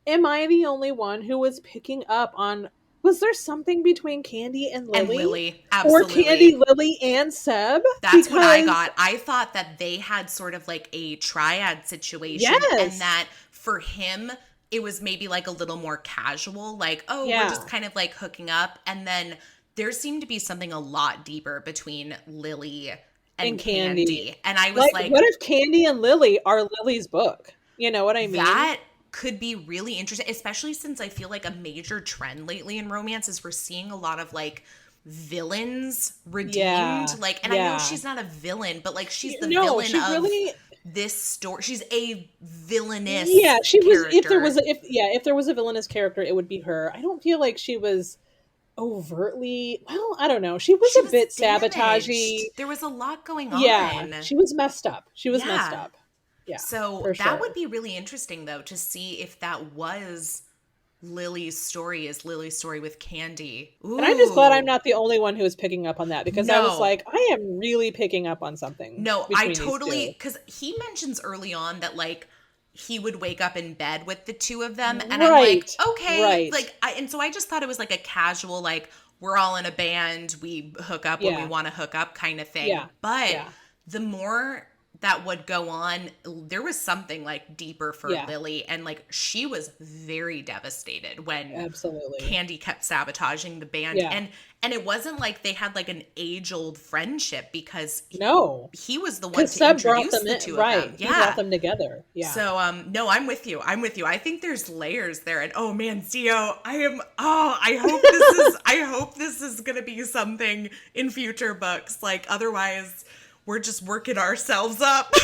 am I the only one who was picking up on? Was there something between Candi and Lily? And Lily, absolutely. Or Candi, Lily, and Seb? That's what I got. I thought that they had sort of like a triad situation. Yes. And that for him, it was maybe like a little more casual. Like, we're just kind of like hooking up. And then there seemed to be something a lot deeper between Lily and Candi. And I was like, what if Candi and Lily are Lily's book? You know what I mean? That could be really interesting, especially since I feel like a major trend lately in romance is we're seeing a lot of like villains redeemed. Like, and I know she's not a villain, but like she's the villain of this story. She's a villainous she was character. if there was a villainous character, it would be her. I don't feel like she was overtly, well, I don't know, she was a bit sabotagey. There was a lot going on. She was messed up. Messed up. Yeah, so that would be really interesting, though, to see if that was Lily's story, with Candi. Ooh. And I'm just glad I'm not the only one who was picking up on that, because I was like, I am really picking up on something. No, I totally, because he mentions early on that like he would wake up in bed with the two of them, and I'm like, okay, like, and so I just thought it was like a casual, like, we're all in a band, we hook up when we want to hook up kind of thing. But the more that would go on, there was something like deeper for Lily, and like she was very devastated when Candi kept sabotaging the band. And it wasn't like they had like an age-old friendship, because he was the one to introduce the two of them. He brought them together. So no, I'm with you. I think there's layers there, and oh man, Xio, I hope this is gonna be something in future books. Like, otherwise we're just working ourselves up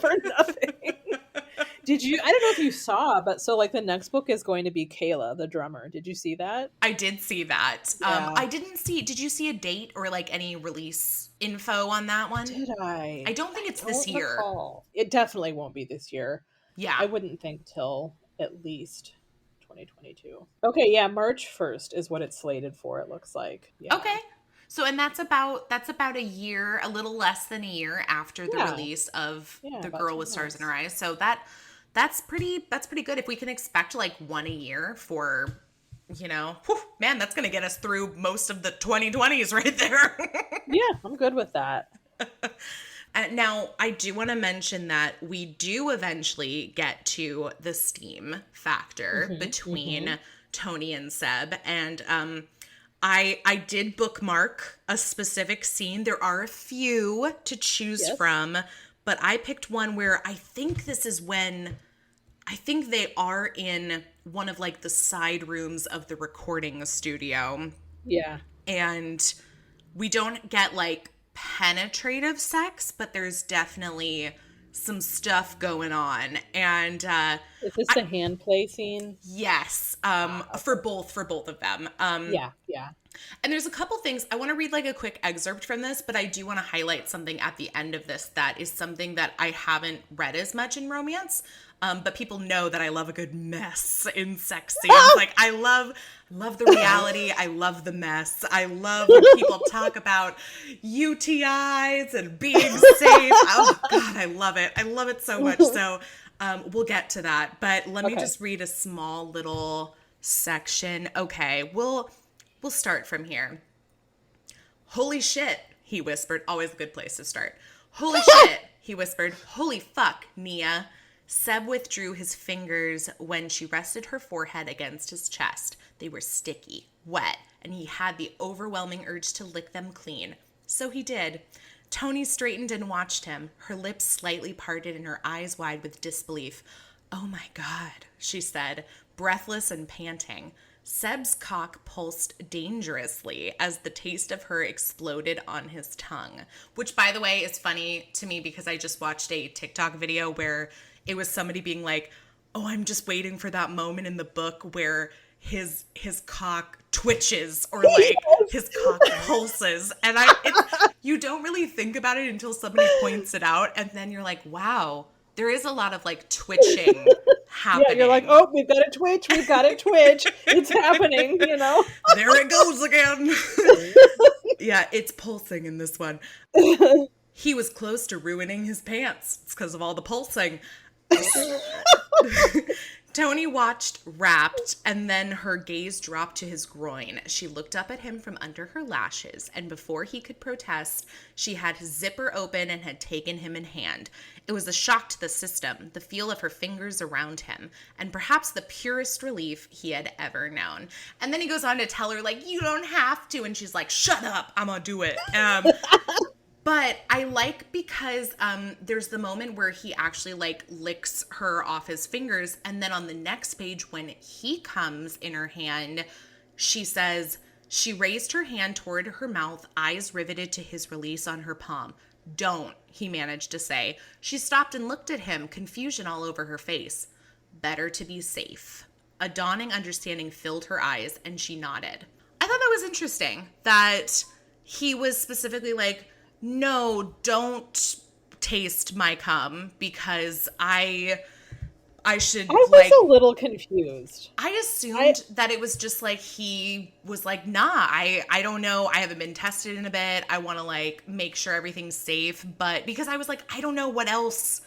for nothing. I don't know if you saw, but so like the next book is going to be Kayla, the drummer. Did you see that? I did see that. Yeah. Did you see a date or like any release info on that one? Did I? I don't think it's this year. Recall. It definitely won't be this year. Yeah. I wouldn't think till at least 2022. Okay, yeah, March 1st is what it's slated for, it looks like. Yeah. Okay. So, and that's about a year, a little less than a year after the release of The Girl with Stars in Her Eyes. So that's pretty good. If we can expect like one a year for, man, that's going to get us through most of the 2020s right there. Yeah, I'm good with that. Now, I do want to mention that we do eventually get to the steam factor between Toni and Seb, and I did bookmark a specific scene. There are a few to choose from, but I picked one where I think they are in one of like the side rooms of the recording studio. Yeah. And we don't get like penetrative sex, but there's definitely some stuff going on. And is this the hand play scene? Yes. For both of them. Yeah. And there's a couple things. I want to read like a quick excerpt from this, but I do want to highlight something at the end of this that is something that I haven't read as much in romance. But people know that I love a good mess in sex scenes. Like, I love the reality. I love the mess. I love when people talk about UTIs and being safe. Oh God, I love it. I love it so much. So we'll get to that. But let me just read a small little section. Okay, we'll start from here. Holy shit, he whispered. Always a good place to start. Holy shit, he whispered. Holy fuck, Nia. Seb withdrew his fingers when she rested her forehead against his chest. They were sticky, wet, and he had the overwhelming urge to lick them clean. So he did. Toni straightened and watched him, her lips slightly parted and her eyes wide with disbelief. Oh my God, she said, breathless and panting. Seb's cock pulsed dangerously as the taste of her exploded on his tongue. Which, by the way, is funny to me because I just watched a TikTok video where it was somebody being like, oh, I'm just waiting for that moment in the book where his cock twitches or like his cock pulses. And you don't really think about it until somebody points it out. And then you're like, wow, there is a lot of like twitching happening. Yeah, you're like, oh, we've got a twitch. It's happening, you know? There it goes again. Yeah, it's pulsing in this one. He was close to ruining his pants. It's because of all the pulsing. Toni watched rapt, and then her gaze dropped to his groin. She looked up at him from under her lashes, and before he could protest, she had his zipper open and had taken him in hand. It was a shock to the system, the feel of her fingers around him, and perhaps the purest relief he had ever known. And then he goes on to tell her, like, you don't have to, and she's like, shut up, I'm gonna do it. But I like because there's the moment where he actually like licks her off his fingers. And then on the next page, when he comes in her hand, she says, she raised her hand toward her mouth, eyes riveted to his release on her palm. Don't, he managed to say. She stopped and looked at him, confusion all over her face. Better to be safe. A dawning understanding filled her eyes and she nodded. I thought that was interesting that he was specifically like, no, don't taste my cum because I should. I was a little confused. I assumed that it was just like he was like, nah, I don't know. I haven't been tested in a bit. I want to like make sure everything's safe. But because I was like, I don't know what else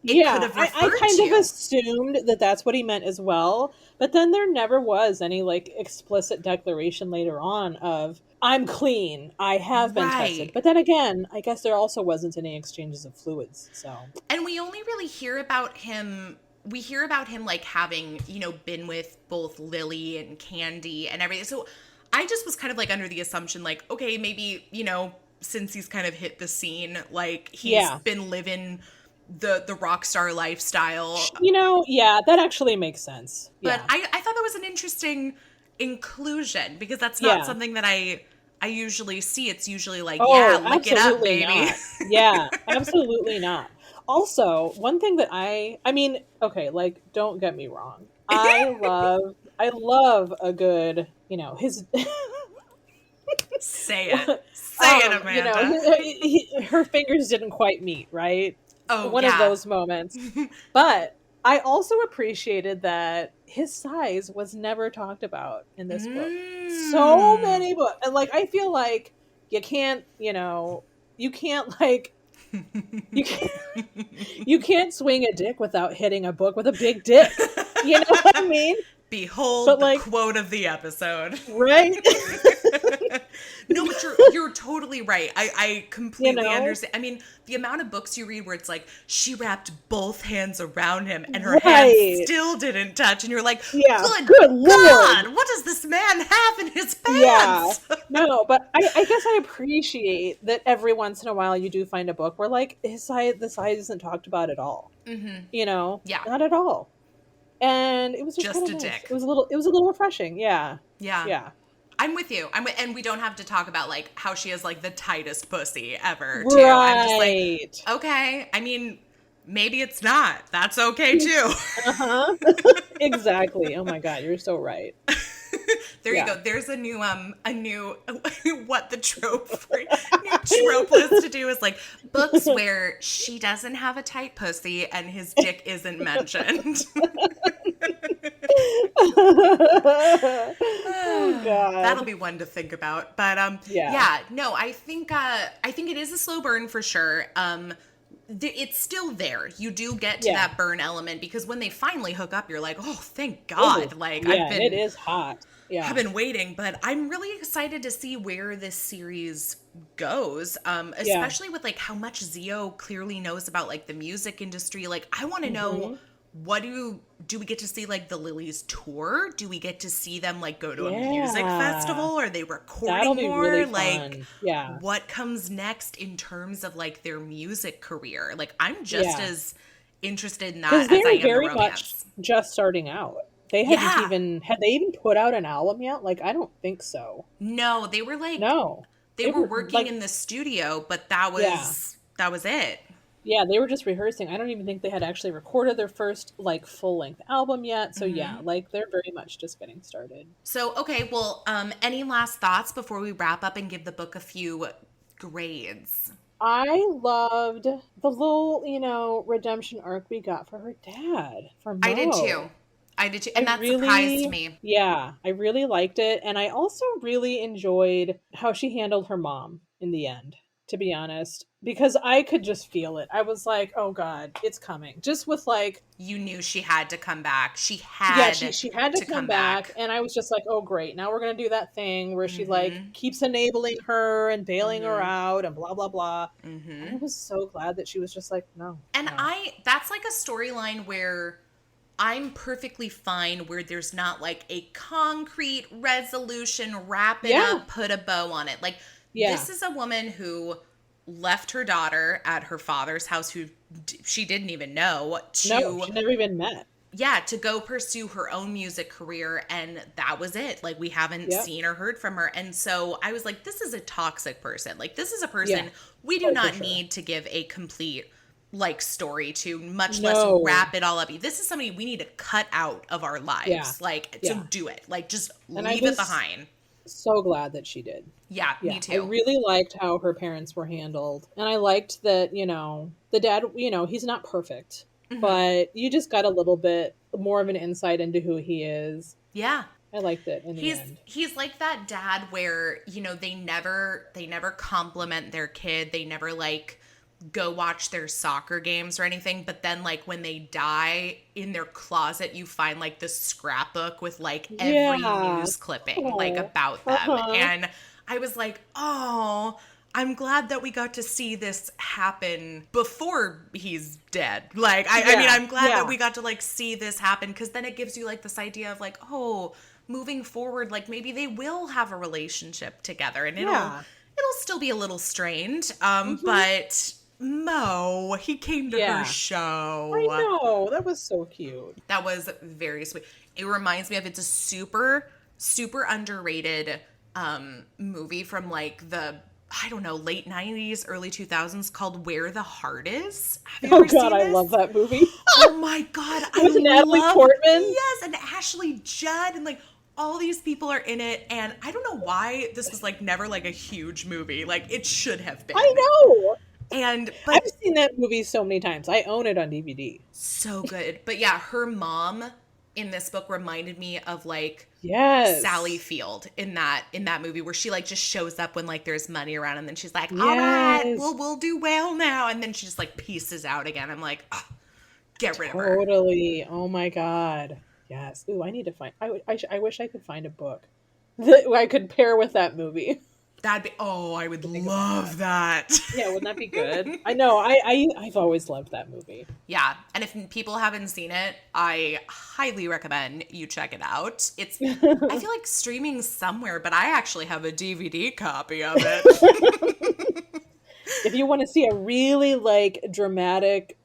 it could have referred I kind to. of assumed that that's what he meant as well. But then there never was any like explicit declaration later on of, I'm clean. I have been tested. But then again, I guess there also wasn't any exchanges of fluids. So, and we only really hear about him. We hear about him like having, you know, been with both Lily and Candi and everything. So I just was kind of like under the assumption like, okay, maybe, you know, since he's kind of hit the scene, like he's been living the rock star lifestyle. You know, yeah, that actually makes sense. But I thought that was an interesting inclusion because that's not something that I usually see. It's usually like, lick it up, baby. Not. Yeah, absolutely not. Also, one thing that I mean, okay, like, don't get me wrong. I love a good, you know, his... Say it, Amanda. You know, her fingers didn't quite meet, right? Oh, one of those moments. But I also appreciated that his size was never talked about in this book. So many books. And like, I feel like you can't, you know, you can't like, you can't swing a dick without hitting a book with a big dick. You know what I mean? Behold the quote of the episode. Right? No, but you're totally right. I completely understand. I mean, the amount of books you read where it's like, she wrapped both hands around him and her hands still didn't touch. And you're like, good Lord, what does this man have in his pants? Yeah. No, but I guess I appreciate that every once in a while you do find a book where like the size isn't talked about at all. Mm-hmm. You know? Yeah. Not at all. And it was just a nice. Dick. It was a little refreshing. Yeah. Yeah. Yeah. I'm with you. And we don't have to talk about like how she has like the tightest pussy ever. Too. Right. I'm just like, okay. I mean, maybe it's not. That's okay too. Exactly. Oh my God, you're so right. There you go. There's a new what the trope new trope list to do is like books where she doesn't have a tight pussy and his dick isn't mentioned. Oh God. That'll be one to think about. But no, I think it is a slow burn for sure. It's still there. You do get to that burn element because when they finally hook up, you're like, oh, thank God. It is hot. Yeah. I've been waiting, but I'm really excited to see where this series goes, especially with like how much Xio clearly knows about like the music industry. Like, I want to know, what do we get to see like the Lillys tour? Do we get to see them like go to a music festival? Are they recording That'll be more? Really like, fun. What comes next in terms of like their music career? Like, I'm just as interested in that as I am very the romance. Much just starting out. They hadn't had they even put out an album yet? Like, I don't think so. No, they were like they were working like, in the studio, but that was it. Yeah, they were just rehearsing. I don't even think they had actually recorded their first like full-length album yet. So like they're very much just getting started. So okay, well, any last thoughts before we wrap up and give the book a few grades? I loved the little, redemption arc we got for her dad, for I did too. Mo. I did too. I And that surprised really, me. yeah, I really liked it. And I also really enjoyed how she handled her mom in the end, to be honest, because I could just feel it. I was like, oh God, it's coming. Just with like, You knew she had to come back. She yeah, had she had to to come come back. back. And I was just like, oh great, now we're going to do that thing where she like Mm-hmm. keeps enabling her and bailing her Mm-hmm. out and blah, blah, blah. And Mm-hmm. I was so glad that she was just like, no, And no. that's like a storyline where I'm perfectly fine where there's not like a concrete resolution, wrap it Yeah, up, put a bow on it. Like, yeah. this is a woman who left her daughter at her father's house, who she didn't even know, No, to, she never even met. yeah, to go pursue her own music career. And that was it. Like, we haven't Yep. seen or heard from her. And so I was like, this is a toxic person. Like, this is a Yeah. person we do Oh, for not sure. need to give a complete like story to, much less No. wrap it all up. This is somebody we need to cut out of our Yeah. lives. Like, so Yeah. do it. Like, just And I leave it was behind. so glad that she did. Yeah, Yeah. me I too. really liked how her parents were handled. And I liked that, the dad, he's not perfect, Hmm. but you just got a little bit more of an insight into who he is. Yeah. I liked it in the He's end. he's like that dad where, they never compliment their kid. They never like go watch their soccer games or anything, but then like when they die, in their closet you find like this scrapbook with like every Yeah. news clipping like Oh. about them. Uh-huh. And I was like, "Oh, I'm glad that we got to see this happen before he's dead." Like, I mean, Yeah. I'm glad that Yeah. we got to like see this happen, because then it gives you like this idea of like, oh, moving forward, like maybe they will have a relationship together, and Yeah. it'll still be a little strained. Hmm. But Mo, he came to her Yeah. I show. know. That was so cute. That was very sweet. It reminds me of, it's a super, super underrated movie from like the, I don't know, late 90s, early 2000s, called Where the Heart Is. Have you Oh ever God, seen I this? love that movie. Oh my God. I With Natalie love, Portman. yes, and Ashley Judd, and like all these people are in it. And I don't know why this was like never like a huge movie. Like, it should have been. I know. And, I've but seen that movie so many times. I own it on DVD. so good. But yeah, her mom in this book reminded me of like Sally Yes. Field in that movie, where she like just shows up when like there's money around, and then she's like, "All right, Yes. we'll do well now," and then she just like pieces out again. I'm like, oh, get rid of her. Totally. Oh my God. Yes. Ooh, I need to find. I wish I could find a book that I could pair with that movie. That'd be, oh, I would Think about love that. Yeah, wouldn't that be good? I know. I've always loved that movie. Yeah, and if people haven't seen it, I highly recommend you check it out. I feel like streaming somewhere, but I actually have a DVD copy of it. If you want to see a really like dramatic,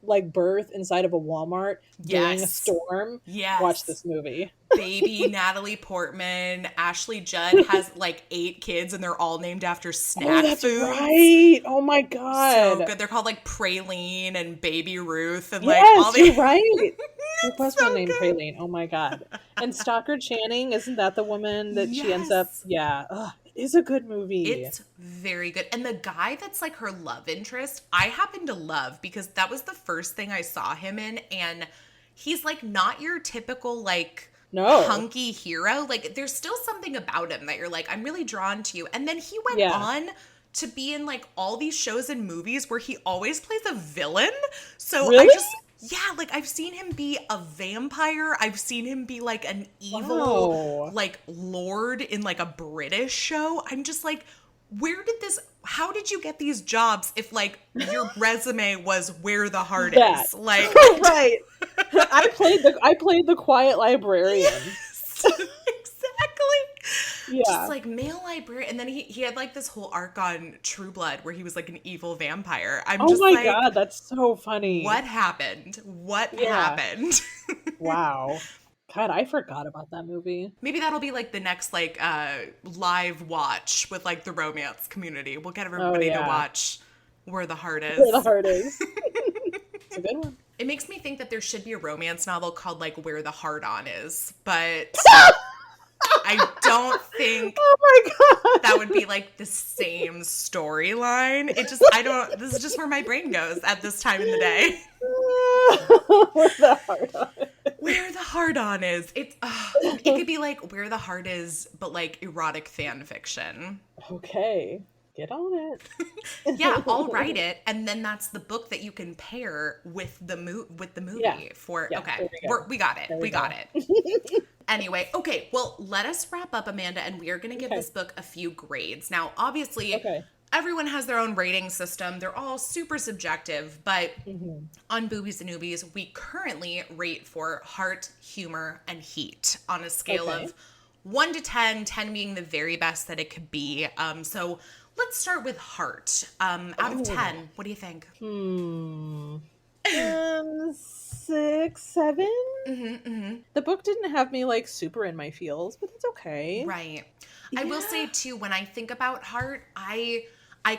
like birth inside of a Walmart during a Yes. storm, Yes. watch this movie. Baby Natalie Portman, Ashley Judd has like 8 kids, and they're all named after snack Oh, that's foods. right. Oh my So God. good. They're called like Praline and Baby Ruth, and like all Yes, the. you're right. There was so one named good. Praline. Oh my God. And Stockard Channing, isn't that the woman that she ends up? Yes. Yeah. Ugh, it is a good movie. It's very good. And the guy that's like her love interest, I happen to love, because that was the first thing I saw him in. And he's like not your typical like No. hunky hero. Like, there's still something about him that you're like, I'm really drawn to you. And then he went Yeah. on to be in like all these shows and movies where he always plays a villain. So Really? yeah, like I've seen him be a vampire. I've seen him be like an evil Wow. like lord in like a British show. I'm just like, how did you get these jobs if like your resume was Where the Heart That. Is? Like, Right. I played the quiet librarian. exactly. Yeah. Just like male librarian. And then he had like this whole arc on True Blood where he was like an evil vampire. I'm Oh just my like, God, that's so funny. what happened? What Yeah. happened? Wow. God, I forgot about that movie. Maybe that'll be like the next like live watch with like the romance community. We'll get everybody to yeah. watch Where the Heart Is. Where the heart is. It's a good one. It makes me think that there should be a romance novel called like Where the Heart On Is, but I don't think Oh my god, that would be like the same storyline. I don't, this is just where my brain goes at this time in the day. Where the heart on it. Where the heart on is. It could be like Where the Heart Is, but like erotic fan fiction. Okay, get on it. Yeah, I'll write it, and then that's the book that you can pair with the movie. Yeah. Okay, we got it. We got it. Anyway, okay, well, let us wrap up, Amanda, and we are going to give this book a few grades. Now, obviously, everyone has their own rating system. They're all super subjective, but on Boobies and Noobies, we currently rate for heart, humor, and heat on a scale of 1 to 10, 10 being the very best that it could be. So let's start with heart. Out of 10, what do you think? 6, 7. The book didn't have me like super in my feels, but it's okay. Right. I will say too, when I think about heart, I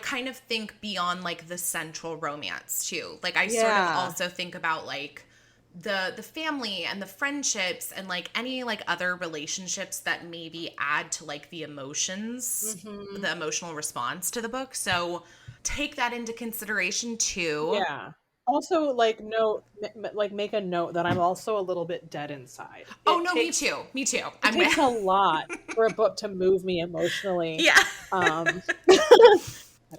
kind of think beyond like the central romance too. Like I sort of also think about like the family and the friendships and like any like other relationships that maybe add to like the emotions, the emotional response to the book. So take that into consideration too. Yeah. Also, like make a note that I'm also a little bit dead inside. Me too. Me too. It takes a lot for a book to move me emotionally. Yeah.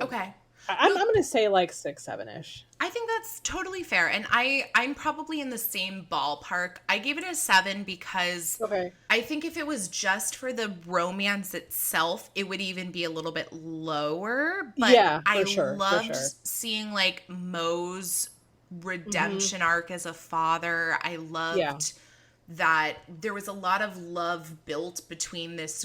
Okay. I'm going to say like 6, 7-ish. I think that's totally fair. And I'm probably in the same ballpark. I gave it a 7 because I think if it was just for the romance itself, it would even be a little bit lower. But I loved seeing like Mo's redemption arc as a father. I loved that there was a lot of love built between this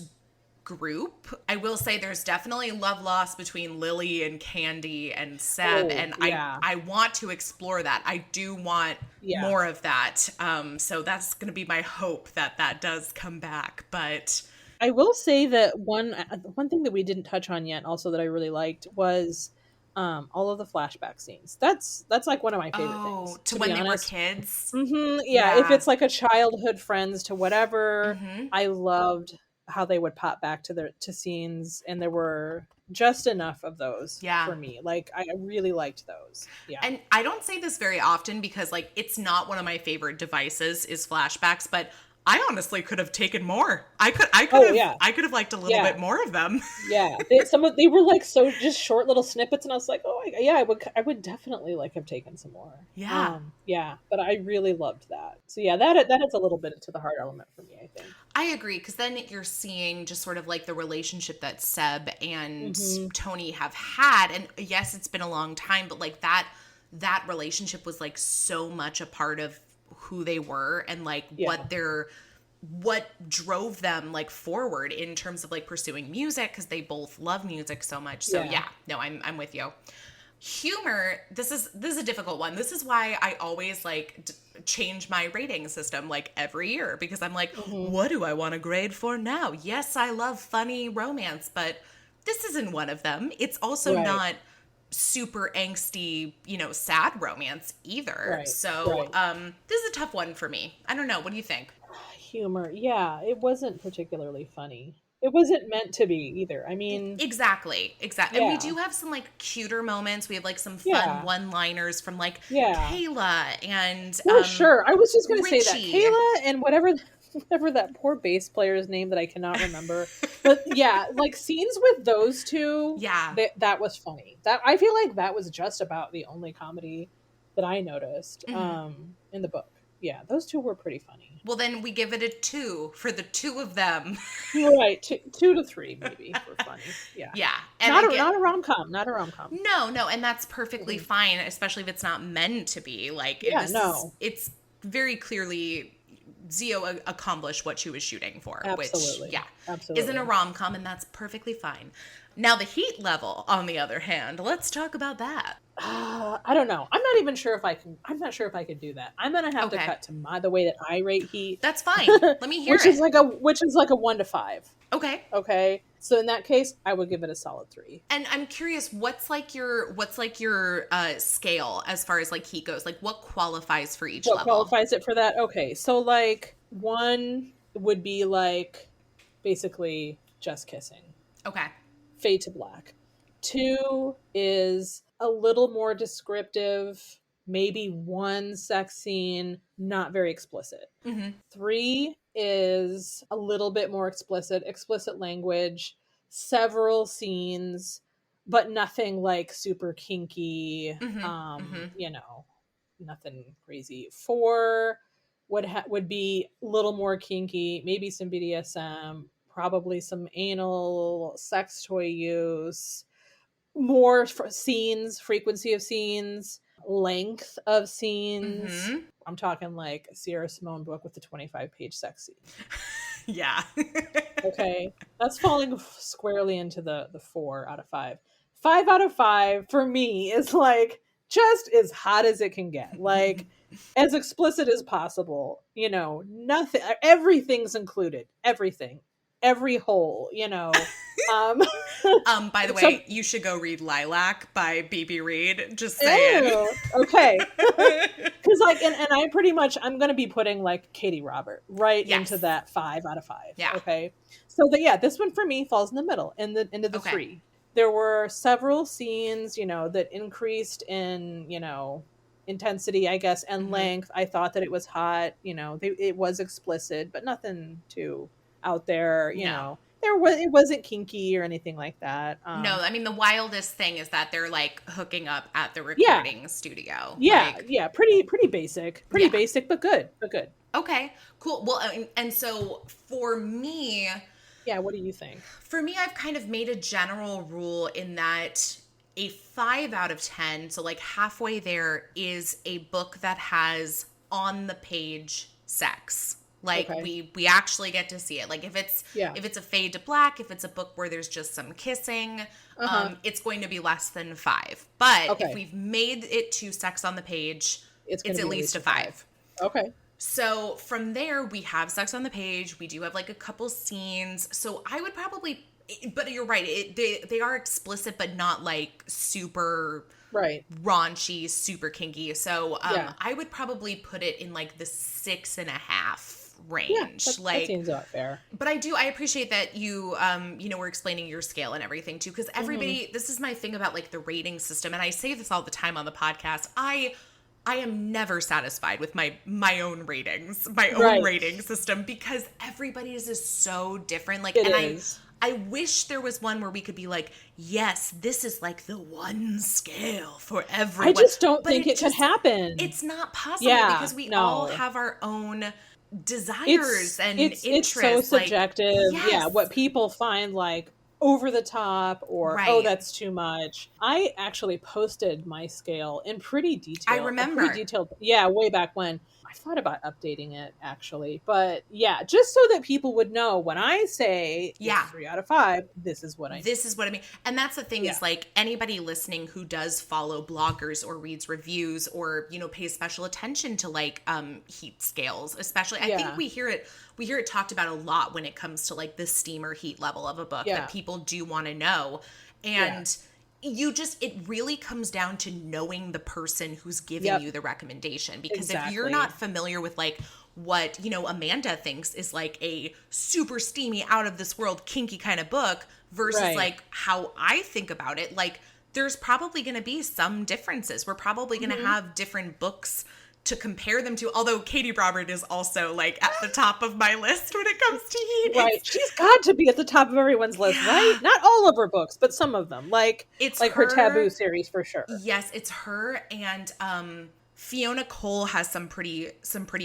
group. I will say there's definitely love lost between Lily and Candi and Seb, I want to explore that. I do want more of that. So that's going to be my hope that does come back. But I will say that one thing that we didn't touch on yet, also that I really liked, was all of the flashback scenes. That's like one of my favorite things. To when they were kids. If it's like a childhood friends to whatever, I loved how they would pop back to scenes, and there were just enough of those for me. Like I really liked those. Yeah. And I don't say this very often because like it's not one of my favorite devices is flashbacks, but I honestly could have taken more. I could have liked a little bit more of them. They were like so just short little snippets, and I was like, I would definitely like have taken some more. But I really loved that. So that is a little bit into the heart element for me, I think. I agree, because then you're seeing just sort of like the relationship that Seb and Toni have had, and yes, it's been a long time, but like that relationship was like so much a part of who they were and like what drove them like forward in terms of like pursuing music, because they both love music so much. So I'm with you. Humor, this is a difficult one. This is why I always like change my rating system like every year, because I'm like, what do I want to grade for now? Yes, I love funny romance, but this isn't one of them. It's also not super angsty, sad romance either. So this is a tough one for me. I don't know. What do you think? Humor. Yeah, it wasn't particularly funny. It wasn't meant to be either. I mean, exactly. And we do have some like cuter moments. We have like some fun one-liners from like Kayla and for sure. I was just going to say that Kayla and whatever that poor bass player's name that I cannot remember. But like scenes with those two, that was funny. That I feel like that was just about the only comedy that I noticed in the book. Yeah, those two were pretty funny. Well, then we give it a 2 for the two of them. Right, 2 to 3 maybe for funny. Yeah. And not a rom-com. Not a rom-com. No, and that's perfectly fine, especially if it's not meant to be. Like, it's very clearly Xio accomplished what she was shooting for. Absolutely. Which, absolutely, isn't a rom-com, and that's perfectly fine. Now, the heat level, on the other hand, let's talk about that. I don't know. I'm not even sure if I can. I'm not sure if I could do that. I'm gonna have to cut to the way that I rate heat. That's fine. Let me hear which is like a 1 to 5. Okay. So in that case, I would give it a solid 3. And I'm curious, what's like your scale as far as like heat goes? Like what qualifies for each level? What qualifies it for that? Okay, so like 1 would be like basically just kissing. Okay. Fade to black. 2 is a little more descriptive, maybe one sex scene, not very explicit. 3 is a little bit more explicit language, several scenes, but nothing like super kinky, you know, nothing crazy. 4 would be a little more kinky, maybe some BDSM, probably some anal sex toy use, more scenes, frequency of scenes, length of scenes. I'm talking like a Sierra Simone book with the 25-page sex scene. Yeah. Okay. That's falling squarely into the 4 out of 5. 5 out of 5 for me is like just as hot as it can get. Like as explicit as possible. You know, nothing, everything's included. Everything. Every hole, you know. By the way, you should go read Lilac by BB Reed. Just saying. Ew, okay. Because like, and I pretty much, I'm going to be putting like Katie Robert right into that 5 out of 5. Yeah. Okay. So this one for me falls in the middle, into the 3. There were several scenes, you know, that increased in, you know, intensity, I guess, and length. I thought that it was hot, you know, it was explicit, but nothing too out there, you know. It wasn't kinky or anything like that. No, I mean the wildest thing is that they're like hooking up at the recording studio. Yeah, like, yeah, pretty basic, basic, but good. Okay, cool. Well, and so for me, what do you think? For me, I've kind of made a general rule in that a 5 out of 10, so like halfway there, is a book that has on the page sex. Like we actually get to see it. Like if it's a fade to black, if it's a book where there's just some kissing, it's going to be less than 5. But if we've made it to sex on the page, it's at least a 5. Okay. So from there, we have sex on the page. We do have like a couple scenes. So I would probably, but you're right. They are explicit, but not like super raunchy, super kinky. So I would probably put it in like the 6.5 range. Yeah, that seems about fair. But I appreciate that you were explaining your scale and everything too, because everybody, this is my thing about like the rating system, and I say this all the time on the podcast. I am never satisfied with my own ratings, my own rating system, because everybody's is so different. Like, I wish there was one where we could be like, yes, this is like the one scale for everyone. I just don't think it could happen. It's not possible because we all have our own desires and interests. It's so subjective. Like, yeah, what people find like over the top or oh, that's too much. I actually posted my scale in pretty detail. I remember. Pretty detailed. Yeah, way back when. I thought about updating it actually, but yeah, just so that people would know when I say 3 out of 5, this is what I mean. This is what I mean. And that's the thing is like anybody listening who does follow bloggers or reads reviews or, you know, pays special attention to like heat scales, especially I think we hear it talked about a lot when it comes to like the steam or heat level of a book that people do want to know. And it really comes down to knowing the person who's giving you the recommendation, because if you're not familiar with like what, you know, Amanda thinks is like a super steamy, out of this world, kinky kind of book versus like how I think about it, like there's probably going to be some differences. We're probably going to have different books to compare them to, although Katie Robert is also like at the top of my list when it comes to heat. Right. She's got to be at the top of everyone's list, right? Not all of her books, but some of them. Like it's like her Taboo series for sure. Yes, it's her, and Fiona Cole has some pretty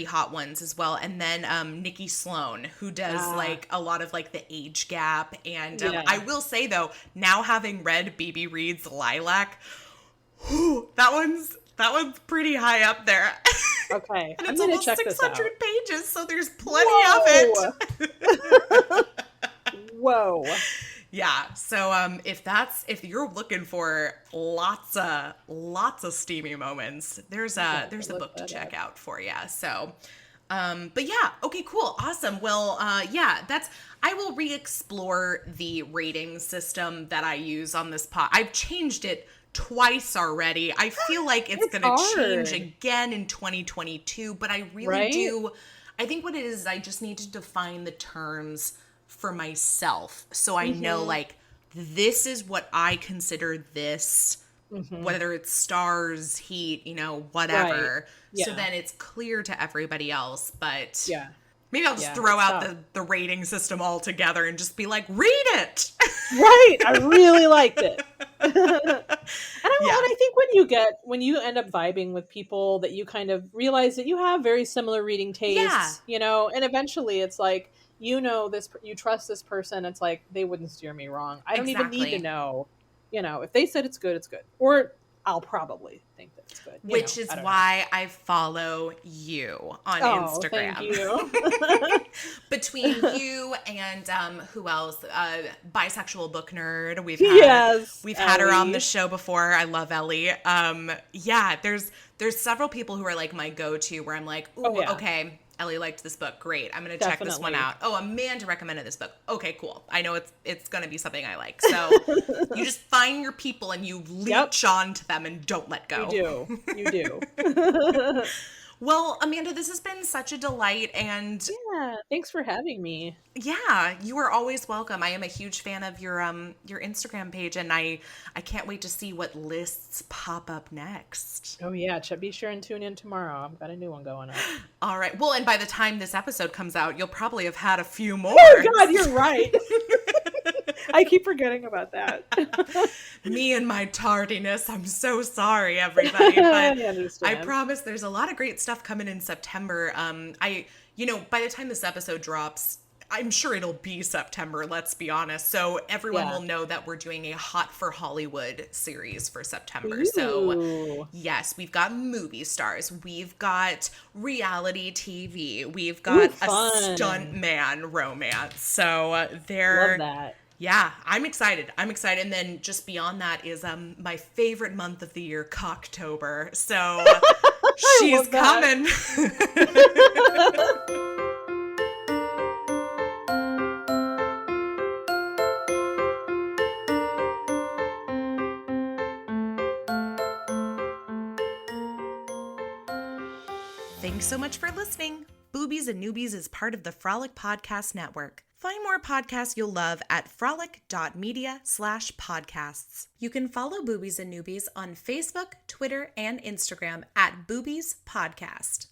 hot ones as well. And then Nikki Sloan, who does like a lot of like the age gap. And I will say though, now having read BB Reed's Lilac, that one's pretty high up there. Okay. And it's almost 600 pages, so there's plenty of it. Whoa. Yeah. So if you're looking for lots of steamy moments, there's a book to check out for you. So but yeah, okay, cool. Awesome. Well, I will re-explore the rating system that I use on this pod. I've changed it twice already. I feel like it's going to change again in 2022, but I really do. I think what it is I just need to define the terms for myself. So I know, like, this is what I consider this, whether it's stars, heat, you know, whatever. Right. Yeah. So then it's clear to everybody else. But Yeah. maybe I'll just throw out the rating system altogether and just be like, read it. Right. I really liked it. And I think when you end up vibing with people that you kind of realize that you have very similar reading tastes, you know, and eventually it's like, you know, you trust this person. It's like, they wouldn't steer me wrong. I don't even need to know, you know, if they said it's good, it's good. Or I'll probably think that it's good. Which is why I follow you on Instagram. Thank you. Between you and who else? Bisexual book nerd. We've had her on the show before. I love Ellie. Yeah, there's several people who are like my go-to where I'm like, ooh, okay, Ellie liked this book. Great. I'm going to check this one out. Oh, Amanda recommended this book. Okay, cool. I know it's going to be something I like. So you just find your people and you leech onto them and don't let go. You do. Well, Amanda, this has been such a delight, and thanks for having me. Yeah, you are always welcome. I am a huge fan of your Instagram page, and I can't wait to see what lists pop up next. Oh yeah, be sure and tune in tomorrow. I've got a new one going up. All right. Well, and by the time this episode comes out, you'll probably have had a few more. Oh God, you're right. I keep forgetting about that. Me and my tardiness. I'm so sorry, everybody. But I promise there's a lot of great stuff coming in September. By the time this episode drops, I'm sure it'll be September, let's be honest. So everyone will know that we're doing a Hot for Hollywood series for September. Ooh. So yes, we've got movie stars. We've got reality TV. We've got a stuntman romance. So Love that. Yeah, I'm excited. And then just beyond that is my favorite month of the year, Cocktober. So she's coming. Thanks so much for listening. Boobies and Noobies is part of the Frolic Podcast Network. Find more podcasts you'll love at frolic.media/podcasts. You can follow Boobies and Noobies on Facebook, Twitter, and Instagram at Boobies Podcast.